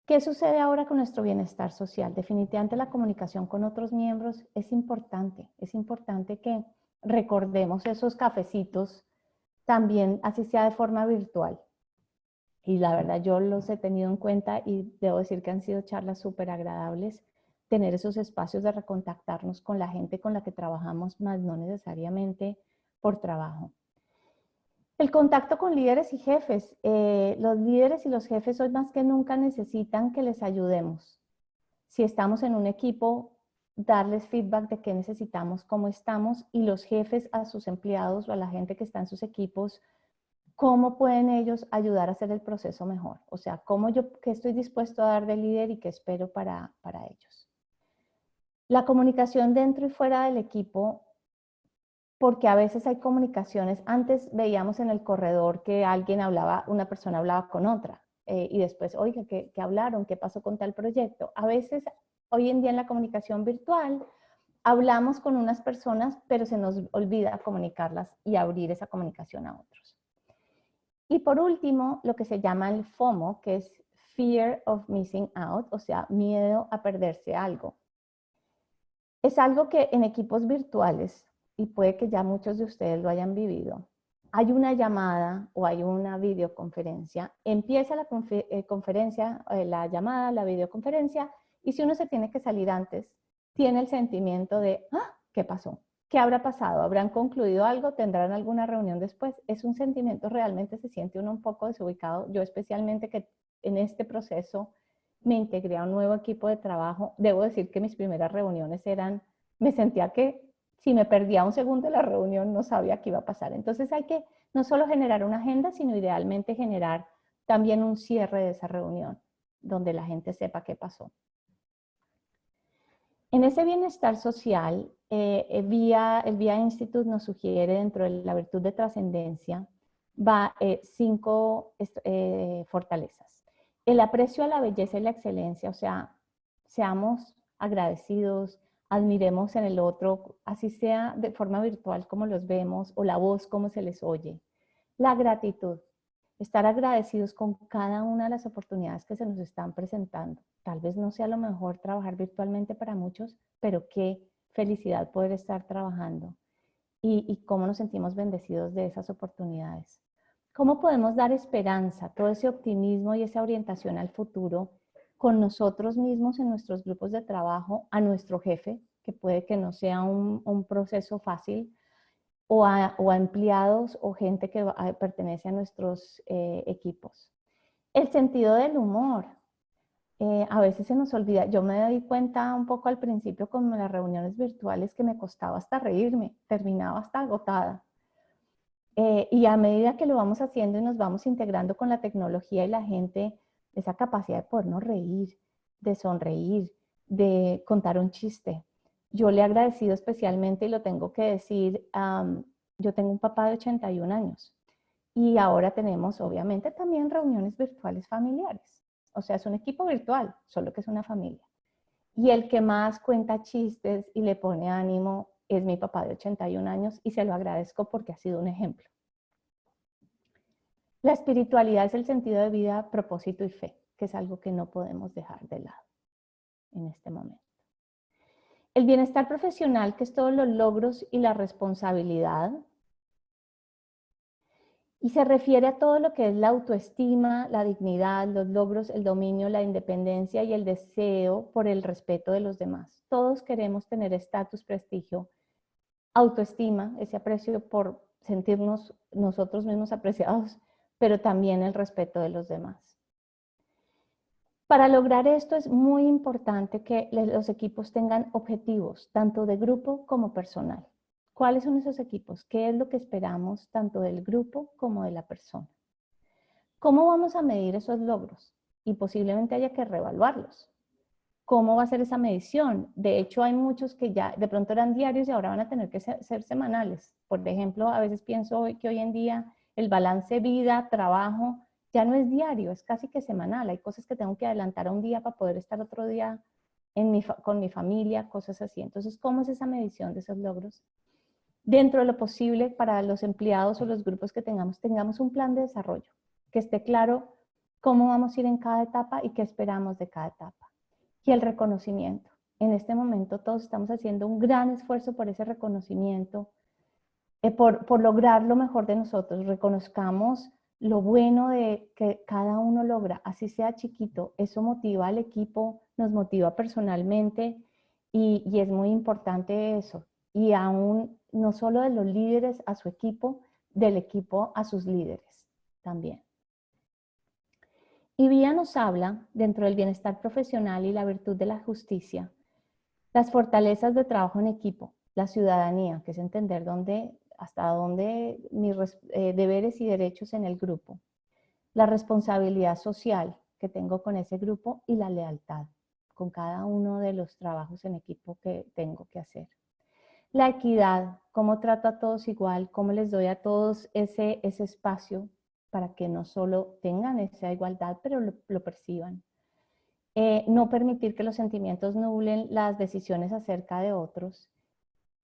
¿Qué sucede ahora con nuestro bienestar social? Definitivamente la comunicación con otros miembros es importante que recordemos esos cafecitos también, así sea de forma virtual. Y la verdad yo los he tenido en cuenta y debo decir que han sido charlas súper agradables, tener esos espacios de recontactarnos con la gente con la que trabajamos, más no necesariamente por trabajo. El contacto con líderes y jefes. Los líderes y los jefes hoy más que nunca necesitan que les ayudemos. Si estamos en un equipo, darles feedback de qué necesitamos, cómo estamos, y los jefes a sus empleados o a la gente que está en sus equipos, cómo pueden ellos ayudar a hacer el proceso mejor. O sea, qué estoy dispuesto a dar de líder y qué espero para ellos. La comunicación dentro y fuera del equipo, porque a veces hay comunicaciones, antes veíamos en el corredor que alguien hablaba, una persona hablaba con otra, y después, oiga, ¿qué hablaron? ¿Qué pasó con tal proyecto? A veces, hoy en día en la comunicación virtual, hablamos con unas personas, pero se nos olvida comunicarlas y abrir esa comunicación a otros. Y por último, lo que se llama el FOMO, que es Fear of Missing Out, o sea, miedo a perderse algo. Es algo que en equipos virtuales, y puede que ya muchos de ustedes lo hayan vivido, hay una llamada o hay una videoconferencia, empieza la conferencia, la llamada, la videoconferencia, y si uno se tiene que salir antes, tiene el sentimiento de, ¡ah! ¿Qué pasó? ¿Qué habrá pasado? ¿Habrán concluido algo? ¿Tendrán alguna reunión después? Es un sentimiento, realmente se siente uno un poco desubicado. Yo especialmente que en este proceso me integré a un nuevo equipo de trabajo. Debo decir que mis primeras reuniones me sentía que si me perdía un segundo de la reunión no sabía qué iba a pasar. Entonces hay que no solo generar una agenda, sino idealmente generar también un cierre de esa reunión, donde la gente sepa qué pasó. En ese bienestar social, el VIA Institute nos sugiere dentro de la virtud de trascendencia 5 fortalezas. El aprecio a la belleza y la excelencia, o sea, seamos agradecidos, admiremos en el otro, así sea de forma virtual como los vemos o la voz como se les oye. La gratitud, estar agradecidos con cada una de las oportunidades que se nos están presentando. Tal vez no sea lo mejor trabajar virtualmente para muchos, pero qué felicidad poder estar trabajando y cómo nos sentimos bendecidos de esas oportunidades. ¿Cómo podemos dar esperanza, todo ese optimismo y esa orientación al futuro con nosotros mismos en nuestros grupos de trabajo, a nuestro jefe, que puede que no sea un proceso fácil, o a empleados o gente que pertenece a nuestros equipos? El sentido del humor. A veces se nos olvida. Yo me di cuenta un poco al principio con las reuniones virtuales que me costaba hasta reírme, terminaba hasta agotada. Y a medida que lo vamos haciendo y nos vamos integrando con la tecnología y la gente, esa capacidad de podernos reír, de sonreír, de contar un chiste. Yo le he agradecido especialmente, y lo tengo que decir, yo tengo un papá de 81 años y ahora tenemos obviamente también reuniones virtuales familiares. O sea, es un equipo virtual, solo que es una familia. Y el que más cuenta chistes y le pone ánimo es mi papá de 81 años y se lo agradezco porque ha sido un ejemplo. La espiritualidad es el sentido de vida, propósito y fe, que es algo que no podemos dejar de lado en este momento. El bienestar profesional, que es todos los logros y la responsabilidad, y se refiere a todo lo que es la autoestima, la dignidad, los logros, el dominio, la independencia y el deseo por el respeto de los demás. Todos queremos tener estatus, prestigio, autoestima, ese aprecio por sentirnos nosotros mismos apreciados, pero también el respeto de los demás. Para lograr esto es muy importante que los equipos tengan objetivos, tanto de grupo como personal. ¿Cuáles son esos equipos? ¿Qué es lo que esperamos tanto del grupo como de la persona? ¿Cómo vamos a medir esos logros? Y posiblemente haya que reevaluarlos. ¿Cómo va a ser esa medición? De hecho, hay muchos que ya de pronto eran diarios y ahora van a tener que ser semanales. Por ejemplo, a veces pienso que hoy en día el balance vida-trabajo ya no es diario, es casi que semanal. Hay cosas que tengo que adelantar a un día para poder estar otro día con mi familia, cosas así. Entonces, ¿cómo es esa medición de esos logros? Dentro de lo posible, para los empleados o los grupos que tengamos un plan de desarrollo, que esté claro cómo vamos a ir en cada etapa y qué esperamos de cada etapa. Y el reconocimiento. En este momento todos estamos haciendo un gran esfuerzo por ese reconocimiento, por lograr lo mejor de nosotros. Reconozcamos lo bueno de que cada uno logra, así sea chiquito. Eso motiva al equipo, nos motiva personalmente y es muy importante eso. Y aún no solo de los líderes a su equipo, del equipo a sus líderes también. Y Vía nos habla, dentro del bienestar profesional y la virtud de la justicia, las fortalezas de trabajo en equipo, la ciudadanía, que es entender hasta dónde mis deberes y derechos en el grupo, la responsabilidad social que tengo con ese grupo y la lealtad con cada uno de los trabajos en equipo que tengo que hacer. La equidad, cómo trato a todos igual, cómo les doy a todos ese espacio para que no solo tengan esa igualdad, pero lo perciban. No permitir que los sentimientos nublen las decisiones acerca de otros.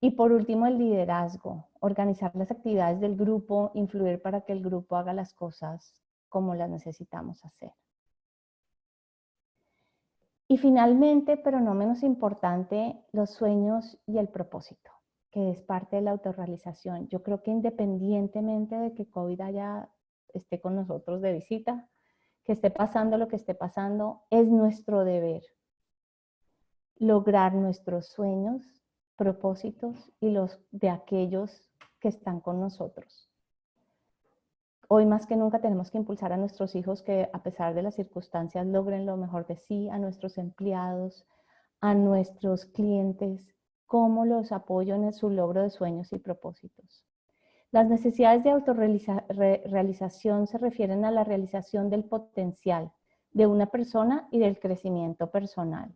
Y por último, el liderazgo, organizar las actividades del grupo, influir para que el grupo haga las cosas como las necesitamos hacer. Y finalmente, pero no menos importante, los sueños y el propósito, que es parte de la autorrealización. Yo creo que independientemente de que COVID esté con nosotros de visita, que esté pasando lo que esté pasando, es nuestro deber lograr nuestros sueños, propósitos y los de aquellos que están con nosotros. Hoy más que nunca tenemos que impulsar a nuestros hijos que a pesar de las circunstancias logren lo mejor de sí, a nuestros empleados, a nuestros clientes, cómo los apoyo en su logro de sueños y propósitos. Las necesidades de autorrealización se refieren a la realización del potencial de una persona y del crecimiento personal.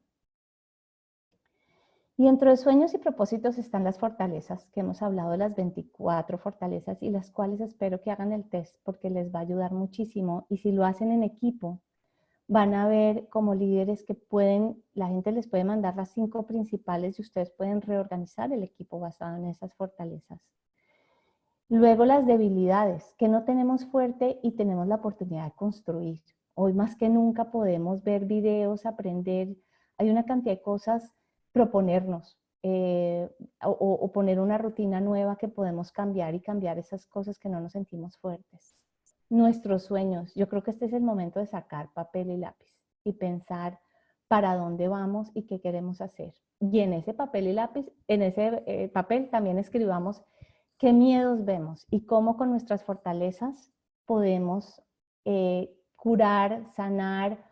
Y dentro de sueños y propósitos están las fortalezas, que hemos hablado de las 24 fortalezas y las cuales espero que hagan el test porque les va a ayudar muchísimo. Y si lo hacen en equipo, van a ver como líderes que la gente les puede mandar las 5 principales y ustedes pueden reorganizar el equipo basado en esas fortalezas. Luego las debilidades, que no tenemos fuerte y tenemos la oportunidad de construir. Hoy más que nunca podemos ver videos, aprender. Hay una cantidad de cosas, proponernos o poner una rutina nueva que podemos cambiar y cambiar esas cosas que no nos sentimos fuertes. Nuestros sueños. Yo creo que este es el momento de sacar papel y lápiz y pensar para dónde vamos y qué queremos hacer. Y en ese papel y lápiz, en ese papel también escribamos qué miedos vemos y cómo con nuestras fortalezas podemos curar, sanar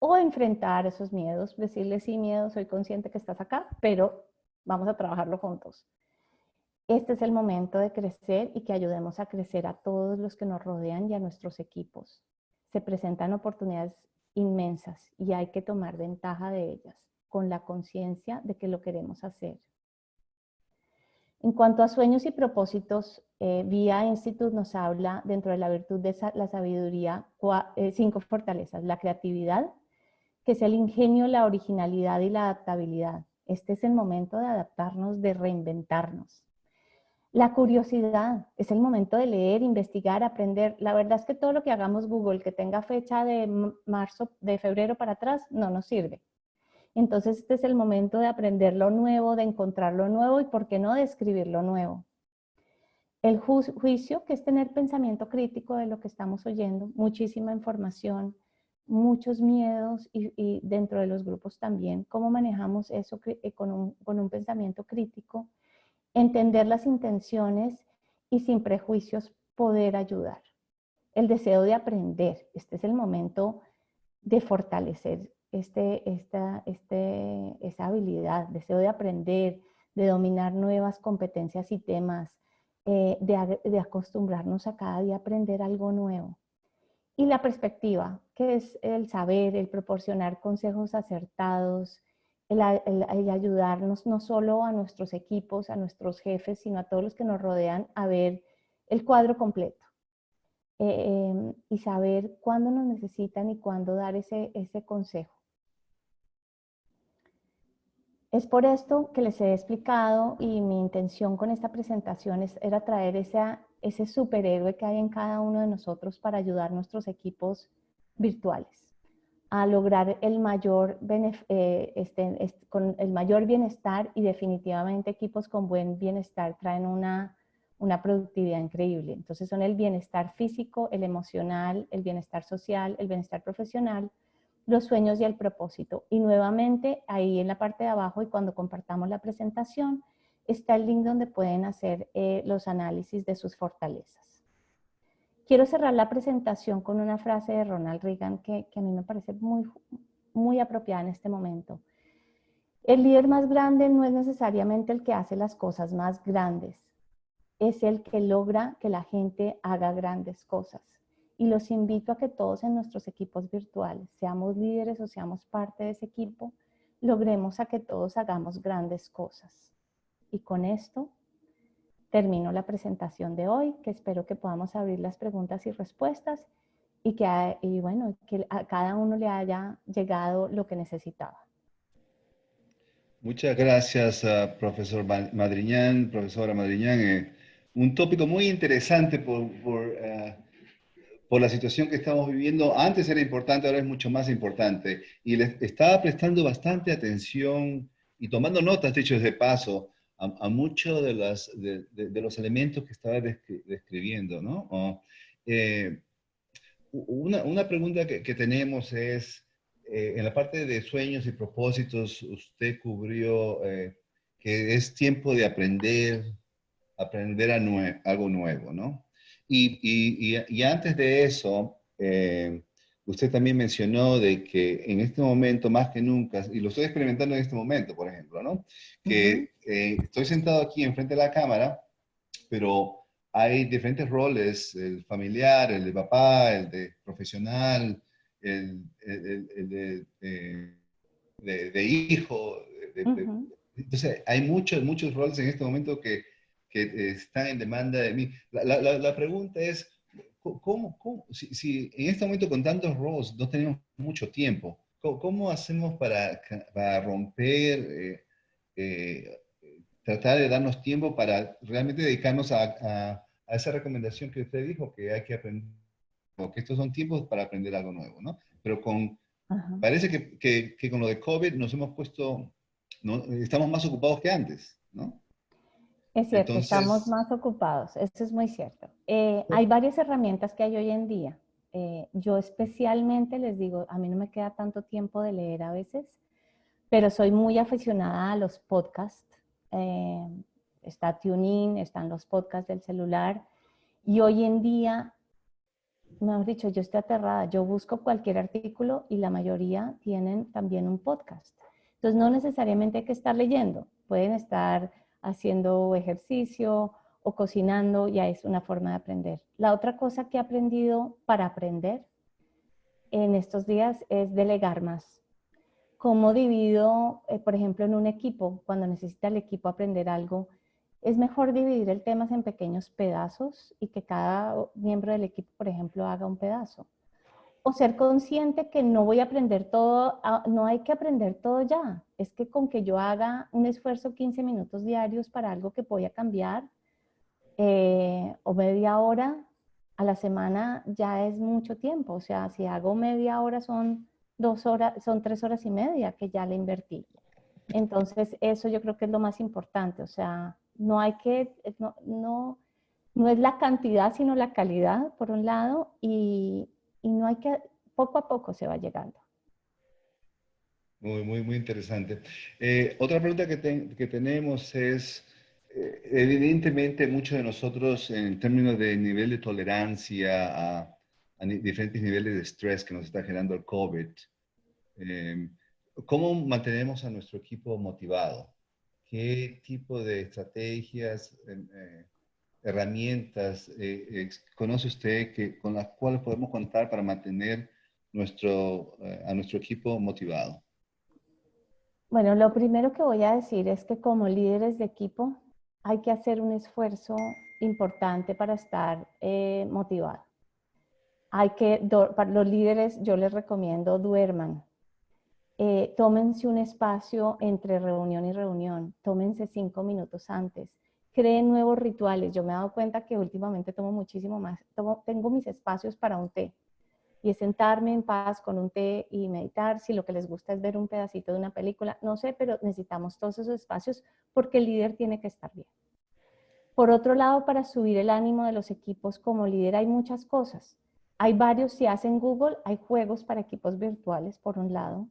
o enfrentar esos miedos. Decirle, sí, miedo, soy consciente que estás acá, pero vamos a trabajarlo juntos. Este es el momento de crecer y que ayudemos a crecer a todos los que nos rodean y a nuestros equipos. Se presentan oportunidades inmensas y hay que tomar ventaja de ellas con la conciencia de que lo queremos hacer. En cuanto a sueños y propósitos, Vía Institute nos habla dentro de la virtud de la sabiduría 5 fortalezas. La creatividad, que es el ingenio, la originalidad y la adaptabilidad. Este es el momento de adaptarnos, de reinventarnos. La curiosidad es el momento de leer, investigar, aprender. La verdad es que todo lo que hagamos Google que tenga fecha de marzo, de febrero para atrás, no nos sirve. Entonces este es el momento de aprender lo nuevo, de encontrar lo nuevo y, ¿por qué no, de escribir lo nuevo? El juicio, que es tener pensamiento crítico de lo que estamos oyendo, muchísima información, muchos miedos y dentro de los grupos también. ¿Cómo manejamos eso con un pensamiento crítico? Entender las intenciones y sin prejuicios poder ayudar. El deseo de aprender. Este es el momento de fortalecer esa habilidad, deseo de aprender, de dominar nuevas competencias y temas, de acostumbrarnos a cada día aprender algo nuevo. Y la perspectiva, que es el saber, el proporcionar consejos acertados, el ayudarnos no solo a nuestros equipos, a nuestros jefes, sino a todos los que nos rodean a ver el cuadro completo. Y saber cuándo nos necesitan y cuándo dar ese consejo. Es por esto que les he explicado, y mi intención con esta presentación era traer ese superhéroe que hay en cada uno de nosotros para ayudar a nuestros equipos virtuales a lograr con el mayor bienestar, y definitivamente equipos con buen bienestar traen una productividad increíble. Entonces son el bienestar físico, el emocional, el bienestar social, el bienestar profesional, los sueños y el propósito. Y nuevamente ahí en la parte de abajo, y cuando compartamos la presentación, está el link donde pueden hacer los análisis de sus fortalezas. Quiero cerrar la presentación con una frase de Ronald Reagan que a mí me parece muy apropiada en este momento. El líder más grande no es necesariamente el que hace las cosas más grandes, es el que logra que la gente haga grandes cosas. Y los invito a que todos en nuestros equipos virtuales, seamos líderes o seamos parte de ese equipo, logremos a que todos hagamos grandes cosas. Y con esto termino la presentación de hoy, que espero que podamos abrir las preguntas y respuestas y que a cada uno le haya llegado lo que necesitaba. Muchas gracias, profesora Madriñán. Un tópico muy interesante por la situación que estamos viviendo. Antes era importante, ahora es mucho más importante. Y les estaba prestando bastante atención y tomando notas, dichos de paso, a muchos de los elementos que estaba describiendo, ¿no? Una pregunta que tenemos es, en la parte de sueños y propósitos, usted cubrió que es tiempo de aprender algo nuevo, ¿no? Y antes de eso, usted también mencionó de que en este momento, más que nunca, y lo estoy experimentando en este momento, por ejemplo, ¿no? Que estoy sentado aquí enfrente de la cámara, pero hay diferentes roles: el familiar, el de papá, el de profesional, el de hijo. Entonces, hay muchos roles en este momento que están en demanda de mí. La pregunta es, si en este momento con tantos roles no tenemos mucho tiempo, ¿cómo hacemos para romper, tratar de darnos tiempo para realmente dedicarnos a esa recomendación que usted dijo, que hay que aprender, que estos son tiempos para aprender algo nuevo, ¿no? Pero parece que con lo de COVID nos hemos puesto, ¿no? Estamos más ocupados que antes, ¿no? Es cierto, estamos Entonces, más ocupados, eso es muy cierto. Hay varias herramientas que hay hoy en día. Yo especialmente les digo, a mí no me queda tanto tiempo de leer a veces, pero soy muy aficionada a los podcasts. Está TuneIn, están los podcasts del celular, y hoy en día, mejor dicho, yo estoy aterrada. Yo busco cualquier artículo y la mayoría tienen también un podcast. Entonces no necesariamente hay que estar leyendo, pueden estar haciendo ejercicio o cocinando, ya es una forma de aprender. La otra cosa que he aprendido para aprender en estos días es delegar más. ¿Cómo divido, por ejemplo, en un equipo, cuando necesita el equipo aprender algo? Es mejor dividir el tema en pequeños pedazos y que cada miembro del equipo, por ejemplo, haga un pedazo. O ser consciente que no voy a aprender todo, no hay que aprender todo ya. Es que con que yo haga un esfuerzo 15 minutos diarios para algo que voy a cambiar, o media hora a la semana ya es mucho tiempo. O sea, si hago media hora son 2 horas, son 3 horas y media que ya le invertí. Entonces, eso yo creo que es lo más importante. O sea, no hay que, no es la cantidad, sino la calidad, por un lado, y no hay que, poco a poco se va llegando. Muy interesante. Otra pregunta que tenemos es, evidentemente muchos de nosotros en términos de nivel de tolerancia a diferentes niveles de estrés que nos está generando el COVID, eh, ¿cómo mantenemos a nuestro equipo motivado? ¿Qué tipo de estrategias, herramientas conoce usted con las cuales podemos contar para mantener a nuestro equipo motivado? Bueno, lo primero que voy a decir es que como líderes de equipo hay que hacer un esfuerzo importante para estar motivado. Para los líderes yo les recomiendo duerman. Tómense un espacio entre reunión y reunión, tómense 5 minutos antes, creen nuevos rituales. Yo me he dado cuenta que últimamente tomo muchísimo más, tengo mis espacios para un té y es sentarme en paz con un té y meditar. Si lo que les gusta es ver un pedacito de una película, no sé, pero necesitamos todos esos espacios porque el líder tiene que estar bien. Por otro lado, para subir el ánimo de los equipos como líder hay muchas cosas. Hay varios, si hacen Google, hay juegos para equipos virtuales, por un lado,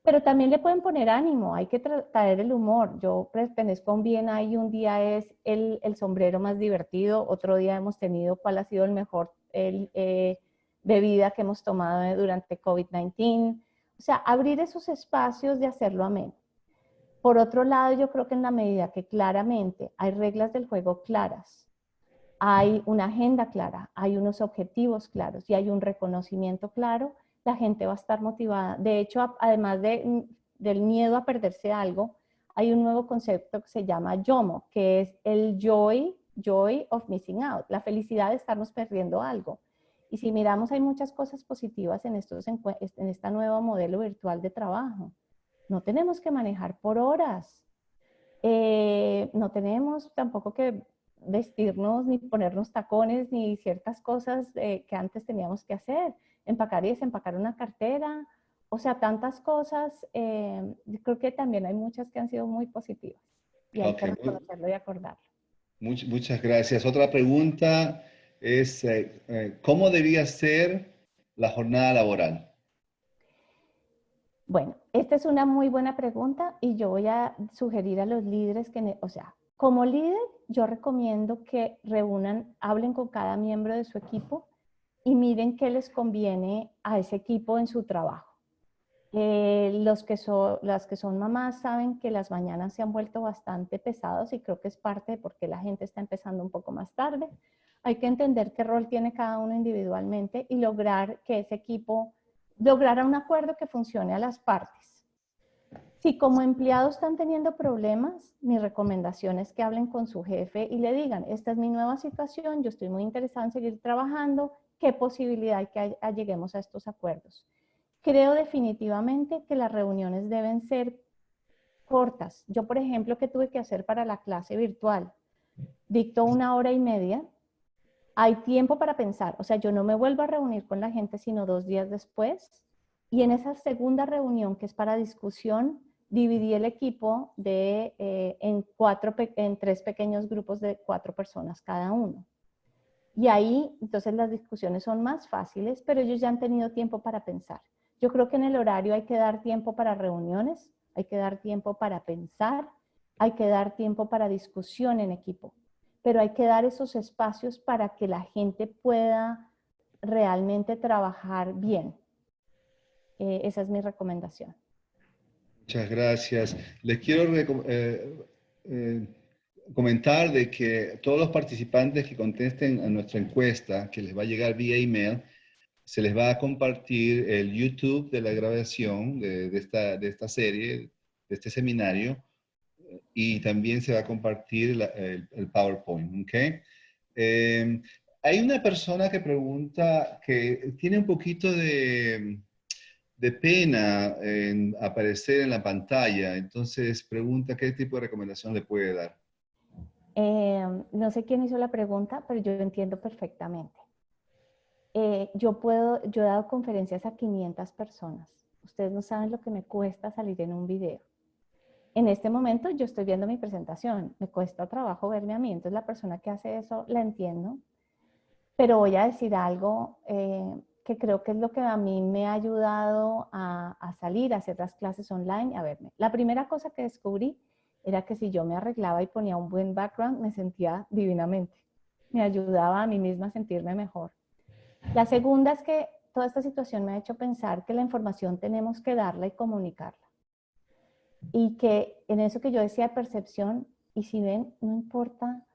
pero también le pueden poner ánimo, hay que traer el humor. Yo pertenezco a un BNI y un día es el sombrero más divertido, otro día hemos tenido cuál ha sido el mejor bebida que hemos tomado durante COVID-19. O sea, abrir esos espacios de hacerlo ameno. Por otro lado, yo creo que en la medida que claramente hay reglas del juego claras, hay una agenda clara, hay unos objetivos claros y hay un reconocimiento claro, la gente va a estar motivada. De hecho, además del miedo a perderse algo, hay un nuevo concepto que se llama YOMO, que es el joy of missing out, la felicidad de estarnos perdiendo algo. Y si miramos, hay muchas cosas positivas en esta nuevo modelo virtual de trabajo. No tenemos que manejar por horas. No tenemos tampoco que vestirnos ni ponernos tacones ni ciertas cosas que antes teníamos que hacer. Empacar y desempacar una cartera. O sea, tantas cosas. Yo creo que también hay muchas que han sido muy positivas y hay Ok, que reconocerlo y acordarlo. muchas gracias. Otra pregunta es, ¿cómo debía ser la jornada laboral? Bueno, esta es una muy buena pregunta y yo voy a sugerir a los líderes que, o sea, como líder, yo recomiendo que reúnan, hablen con cada miembro de su equipo y miren qué les conviene a ese equipo en su trabajo. Las que son mamás saben que las mañanas se han vuelto bastante pesados y creo que es parte de por qué la gente está empezando un poco más tarde. Hay que entender qué rol tiene cada uno individualmente y lograr que ese equipo lograra un acuerdo que funcione a las partes. Si como empleados están teniendo problemas, mi recomendación es que hablen con su jefe y le digan, esta es mi nueva situación, yo estoy muy interesada en seguir trabajando, ¿qué posibilidad hay que lleguemos a estos acuerdos? Creo definitivamente que las reuniones deben ser cortas. Yo, por ejemplo, ¿qué tuve que hacer para la clase virtual? Dicto 1 hora y media. Hay tiempo para pensar. O sea, yo no me vuelvo a reunir con la gente sino 2 días después. Y en esa segunda reunión, que es para discusión, dividí el equipo en 3 pequeños grupos de 4 personas cada uno. Y ahí, entonces las discusiones son más fáciles, pero ellos ya han tenido tiempo para pensar. Yo creo que en el horario hay que dar tiempo para reuniones, hay que dar tiempo para pensar, hay que dar tiempo para discusión en equipo, pero hay que dar esos espacios para que la gente pueda realmente trabajar bien. Esa es mi recomendación. Muchas gracias. Les quiero eh, comentar de que todos los participantes que contesten a nuestra encuesta, que les va a llegar vía email, se les va a compartir el YouTube de la grabación de esta serie, de este seminario, y también se va a compartir el PowerPoint, ¿ok? Eh, Hay una persona que pregunta, que tiene un poquito de pena en aparecer en la pantalla, entonces pregunta qué tipo de recomendación le puede dar. no sé quién hizo la pregunta, pero yo entiendo perfectamente. Yo he dado conferencias a 500 personas. Ustedes no saben lo que me cuesta salir en un video. En este momento yo estoy viendo mi presentación, me cuesta trabajo verme a mí, entonces la persona que hace eso la entiendo, pero voy a decir algo que creo que es lo que a mí me ha ayudado a salir, a hacer las clases online, a verme. La primera cosa que descubrí era que si yo me arreglaba y ponía un buen background, me sentía divinamente. Me ayudaba a mí misma a sentirme mejor. La segunda es que toda esta situación me ha hecho pensar que la información tenemos que darla y comunicarla. Y que en eso que yo decía de percepción, y si ven, no importa,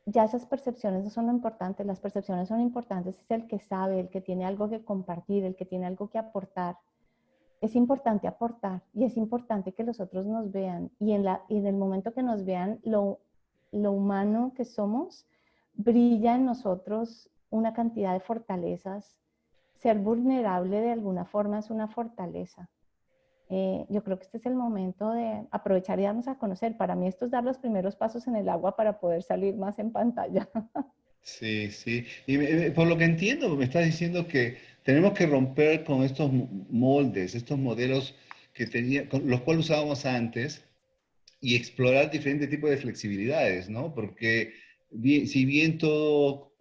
ya esas percepciones no son lo importante, las percepciones son importantes, es el que sabe, el que tiene algo que compartir, el que tiene algo que aportar. Es importante aportar y es importante que los otros nos vean y en el momento que nos vean lo humano que somos, brilla en nosotros una cantidad de fortalezas. Ser vulnerable de alguna forma es una fortaleza. Yo creo que este es el momento de aprovechar y darnos a conocer. Para mí esto es dar los primeros pasos en el agua para poder salir más en pantalla. Sí, sí. Y por lo que entiendo, me estás diciendo que tenemos que romper con estos moldes, estos modelos con los cuales usábamos antes y explorar diferentes tipos de flexibilidades, ¿no? Porque si bien todo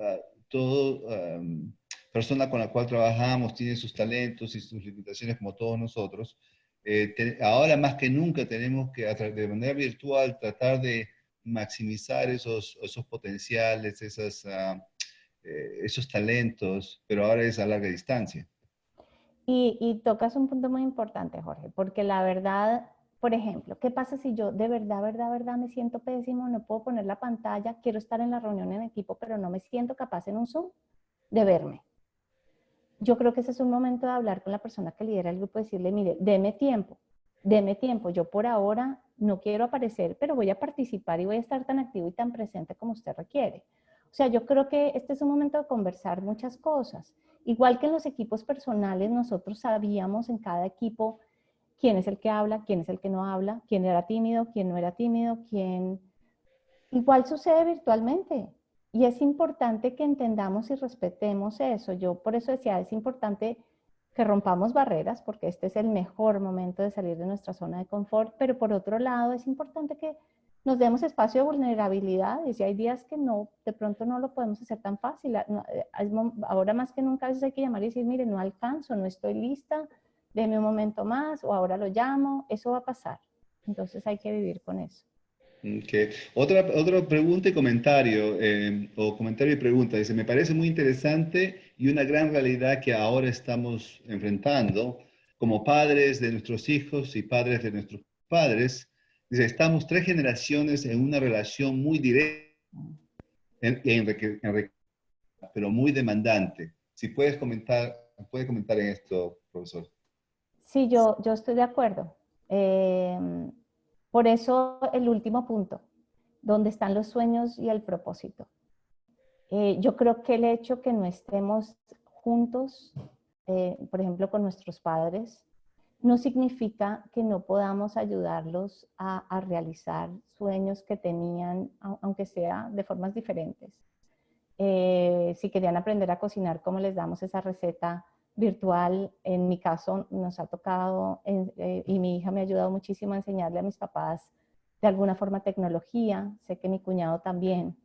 persona con la cual trabajamos tiene sus talentos y sus limitaciones como todos nosotros, ahora más que nunca tenemos que, de manera virtual, tratar de maximizar esos potenciales, esos talentos, pero ahora es a larga distancia. Y tocas un punto muy importante, Jorge, porque la verdad, por ejemplo, ¿qué pasa si yo de verdad me siento pésimo, no puedo poner la pantalla, quiero estar en la reunión en equipo, pero no me siento capaz en un Zoom de verme? Yo creo que ese es un momento de hablar con la persona que lidera el grupo y decirle, mire, deme tiempo, yo por ahora no quiero aparecer, pero voy a participar y voy a estar tan activo y tan presente como usted requiere. O sea, yo creo que este es un momento de conversar muchas cosas. Igual que en los equipos personales, nosotros sabíamos en cada equipo quién es el que habla, quién es el que no habla, quién era tímido, quién no era tímido, quién... Igual sucede virtualmente. Y es importante que entendamos y respetemos eso. Yo por eso decía, es importante que rompamos barreras, porque este es el mejor momento de salir de nuestra zona de confort, pero por otro lado es importante que nos demos espacio de vulnerabilidad y si hay días que no, de pronto no lo podemos hacer tan fácil. Ahora más que nunca a veces hay que llamar y decir, mire, no alcanzo, no estoy lista, deme un momento más o ahora lo llamo, eso va a pasar. Entonces hay que vivir con eso. Okay. Otra pregunta y comentario, o comentario y pregunta. Dice, me parece muy interesante y una gran realidad que ahora estamos enfrentando como padres de nuestros hijos y padres de nuestros padres. Dice, estamos 3 generaciones en una relación muy directa, pero muy demandante. Si puede comentar en esto, profesor. Sí, yo estoy de acuerdo. Eh, por eso el último punto, donde están los sueños y el propósito. Yo creo que el hecho que no estemos juntos, por ejemplo, con nuestros padres, no significa que no podamos ayudarlos a realizar sueños que tenían, aunque sea de formas diferentes. Si querían aprender a cocinar, ¿cómo les damos esa receta virtual? En mi caso nos ha tocado, y mi hija me ha ayudado muchísimo a enseñarle a mis papás de alguna forma tecnología, sé que mi cuñado también.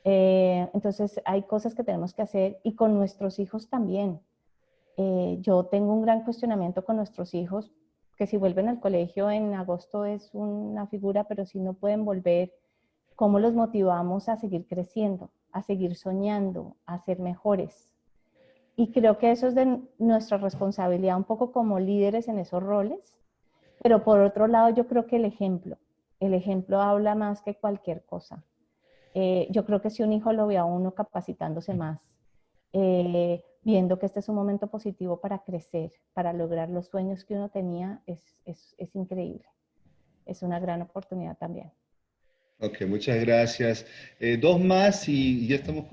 Entonces hay cosas que tenemos que hacer y con nuestros hijos también. Yo tengo un gran cuestionamiento con nuestros hijos, que si vuelven al colegio en agosto es una figura, pero si no pueden volver, ¿cómo los motivamos a seguir creciendo, a seguir soñando, a ser mejores? Y creo que eso es de nuestra responsabilidad un poco como líderes en esos roles, pero por otro lado yo creo que el ejemplo habla más que cualquier cosa. Yo creo que si un hijo lo ve a uno capacitándose más, viendo que este es un momento positivo para crecer, para lograr los sueños que uno tenía, es increíble. Es una gran oportunidad también. Ok, muchas gracias. Dos más y ya estamos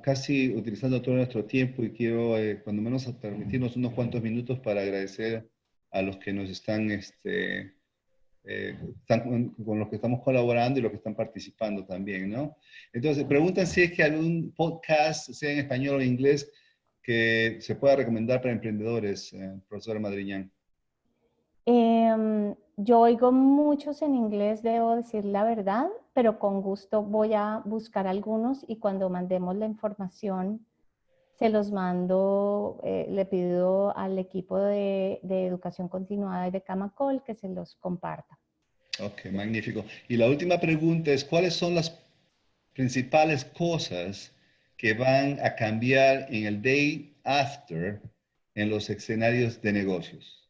casi utilizando todo nuestro tiempo y quiero, cuando menos, permitirnos unos cuantos minutos para agradecer a los que nos están están con los que estamos colaborando y los que están participando también, ¿no? Entonces, preguntan si es que algún podcast, sea en español o en inglés, que se pueda recomendar para emprendedores, profesora Madriñán. Yo oigo muchos en inglés, debo decir la verdad, pero con gusto voy a buscar algunos y cuando mandemos la información se los mando, le pido al equipo de educación continuada y de Camacol que se los comparta. Ok, magnífico. Y la última pregunta es, ¿cuáles son las principales cosas que van a cambiar en el day after en los escenarios de negocios?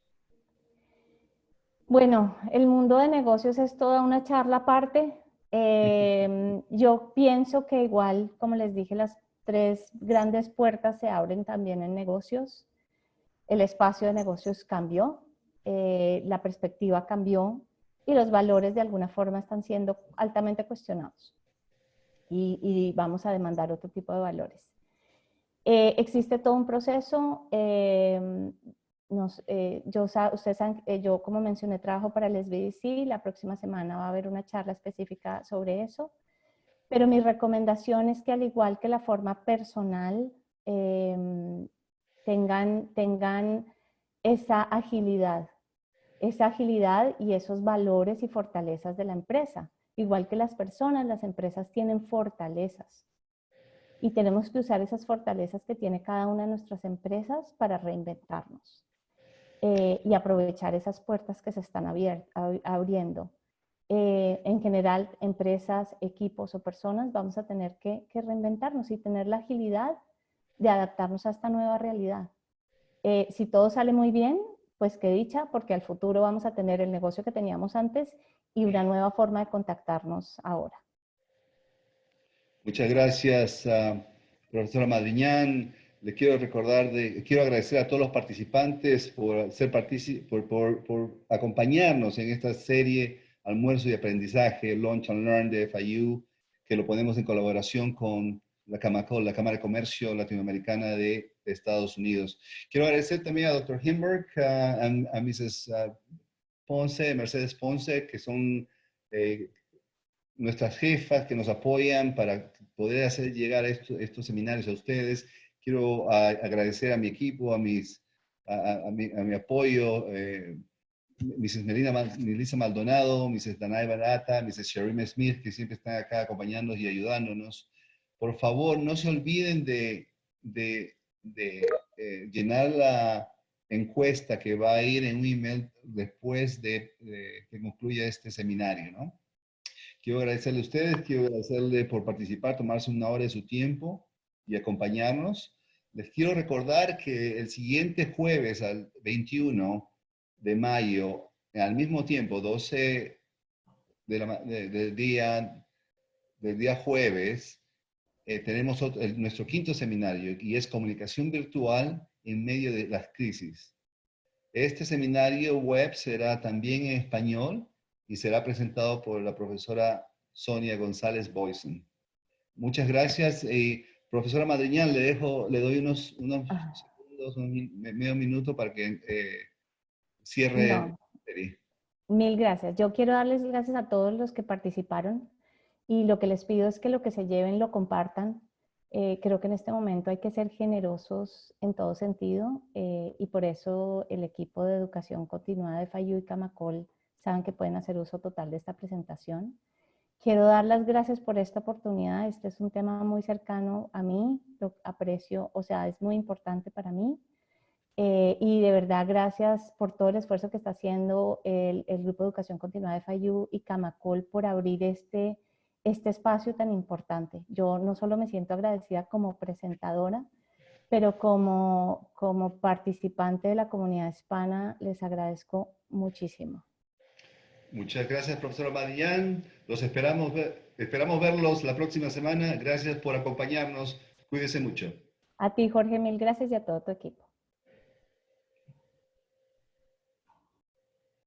Bueno, el mundo de negocios es toda una charla aparte. Yo pienso que igual, como les dije, las tres grandes puertas se abren también en negocios. El espacio de negocios cambió, la perspectiva cambió y los valores de alguna forma están siendo altamente cuestionados y vamos a demandar otro tipo de valores. Existe todo un proceso. Ustedes saben, yo como mencioné trabajo para el SBDC, la próxima semana va a haber una charla específica sobre eso, pero mi recomendación es que al igual que la forma personal, tengan esa agilidad y esos valores y fortalezas de la empresa. Igual que las personas, las empresas tienen fortalezas y tenemos que usar esas fortalezas que tiene cada una de nuestras empresas para reinventarnos y aprovechar esas puertas que se están abriendo. En general, empresas, equipos o personas vamos a tener que reinventarnos y tener la agilidad de adaptarnos a esta nueva realidad. Si todo sale muy bien, pues qué dicha, porque al futuro vamos a tener el negocio que teníamos antes y una nueva forma de contactarnos ahora. Muchas gracias, profesora Madriñán. Le quiero quiero agradecer a todos los participantes por por acompañarnos en esta serie Almuerzo y Aprendizaje, Launch and Learn de FIU, que lo ponemos en colaboración con la Camacol, la Cámara de Comercio Latinoamericana de Estados Unidos. Quiero agradecer también a Dr. Himberg, a Mrs. Ponce, Mercedes Ponce, que son nuestras jefas que nos apoyan para poder hacer llegar estos seminarios a ustedes. Quiero agradecer a mi equipo, a mi apoyo, Mrs. Melissa Maldonado, Mrs. Danay Barata, Mrs. Sherime Smith, que siempre están acá acompañándonos y ayudándonos. Por favor, no se olviden de llenar la encuesta que va a ir en un email después de que concluya este seminario, ¿no? Quiero agradecerle a ustedes, quiero agradecerle por participar, tomarse una hora de su tiempo y acompañarnos. Les quiero recordar que el siguiente jueves, al 21 de mayo, al mismo tiempo, 12 del día jueves, tenemos nuestro quinto seminario y es comunicación virtual en medio de las crisis. Este seminario web será también en español y será presentado por la profesora Sonia González Boysen. Muchas gracias. Profesora Madriñán, le doy unos segundos, medio minuto para que cierre. No, mil gracias. Yo quiero darles gracias a todos los que participaron y lo que les pido es que lo que se lleven lo compartan. Creo que en este momento hay que ser generosos en todo sentido y por eso el equipo de educación continuada de FIU y Camacol saben que pueden hacer uso total de esta presentación. Quiero dar las gracias por esta oportunidad. Este es un tema muy cercano a mí, lo aprecio, o sea, es muy importante para mí. Y de verdad, gracias por todo el esfuerzo que está haciendo el Grupo de Educación Continuada de FIU y Camacol por abrir este espacio tan importante. Yo no solo me siento agradecida como presentadora, pero como participante de la comunidad hispana, les agradezco muchísimo. Muchas gracias, profesora Madriñán. Esperamos verlos la próxima semana. Gracias por acompañarnos. Cuídense mucho. A ti, Jorge, mil gracias y a todo tu equipo.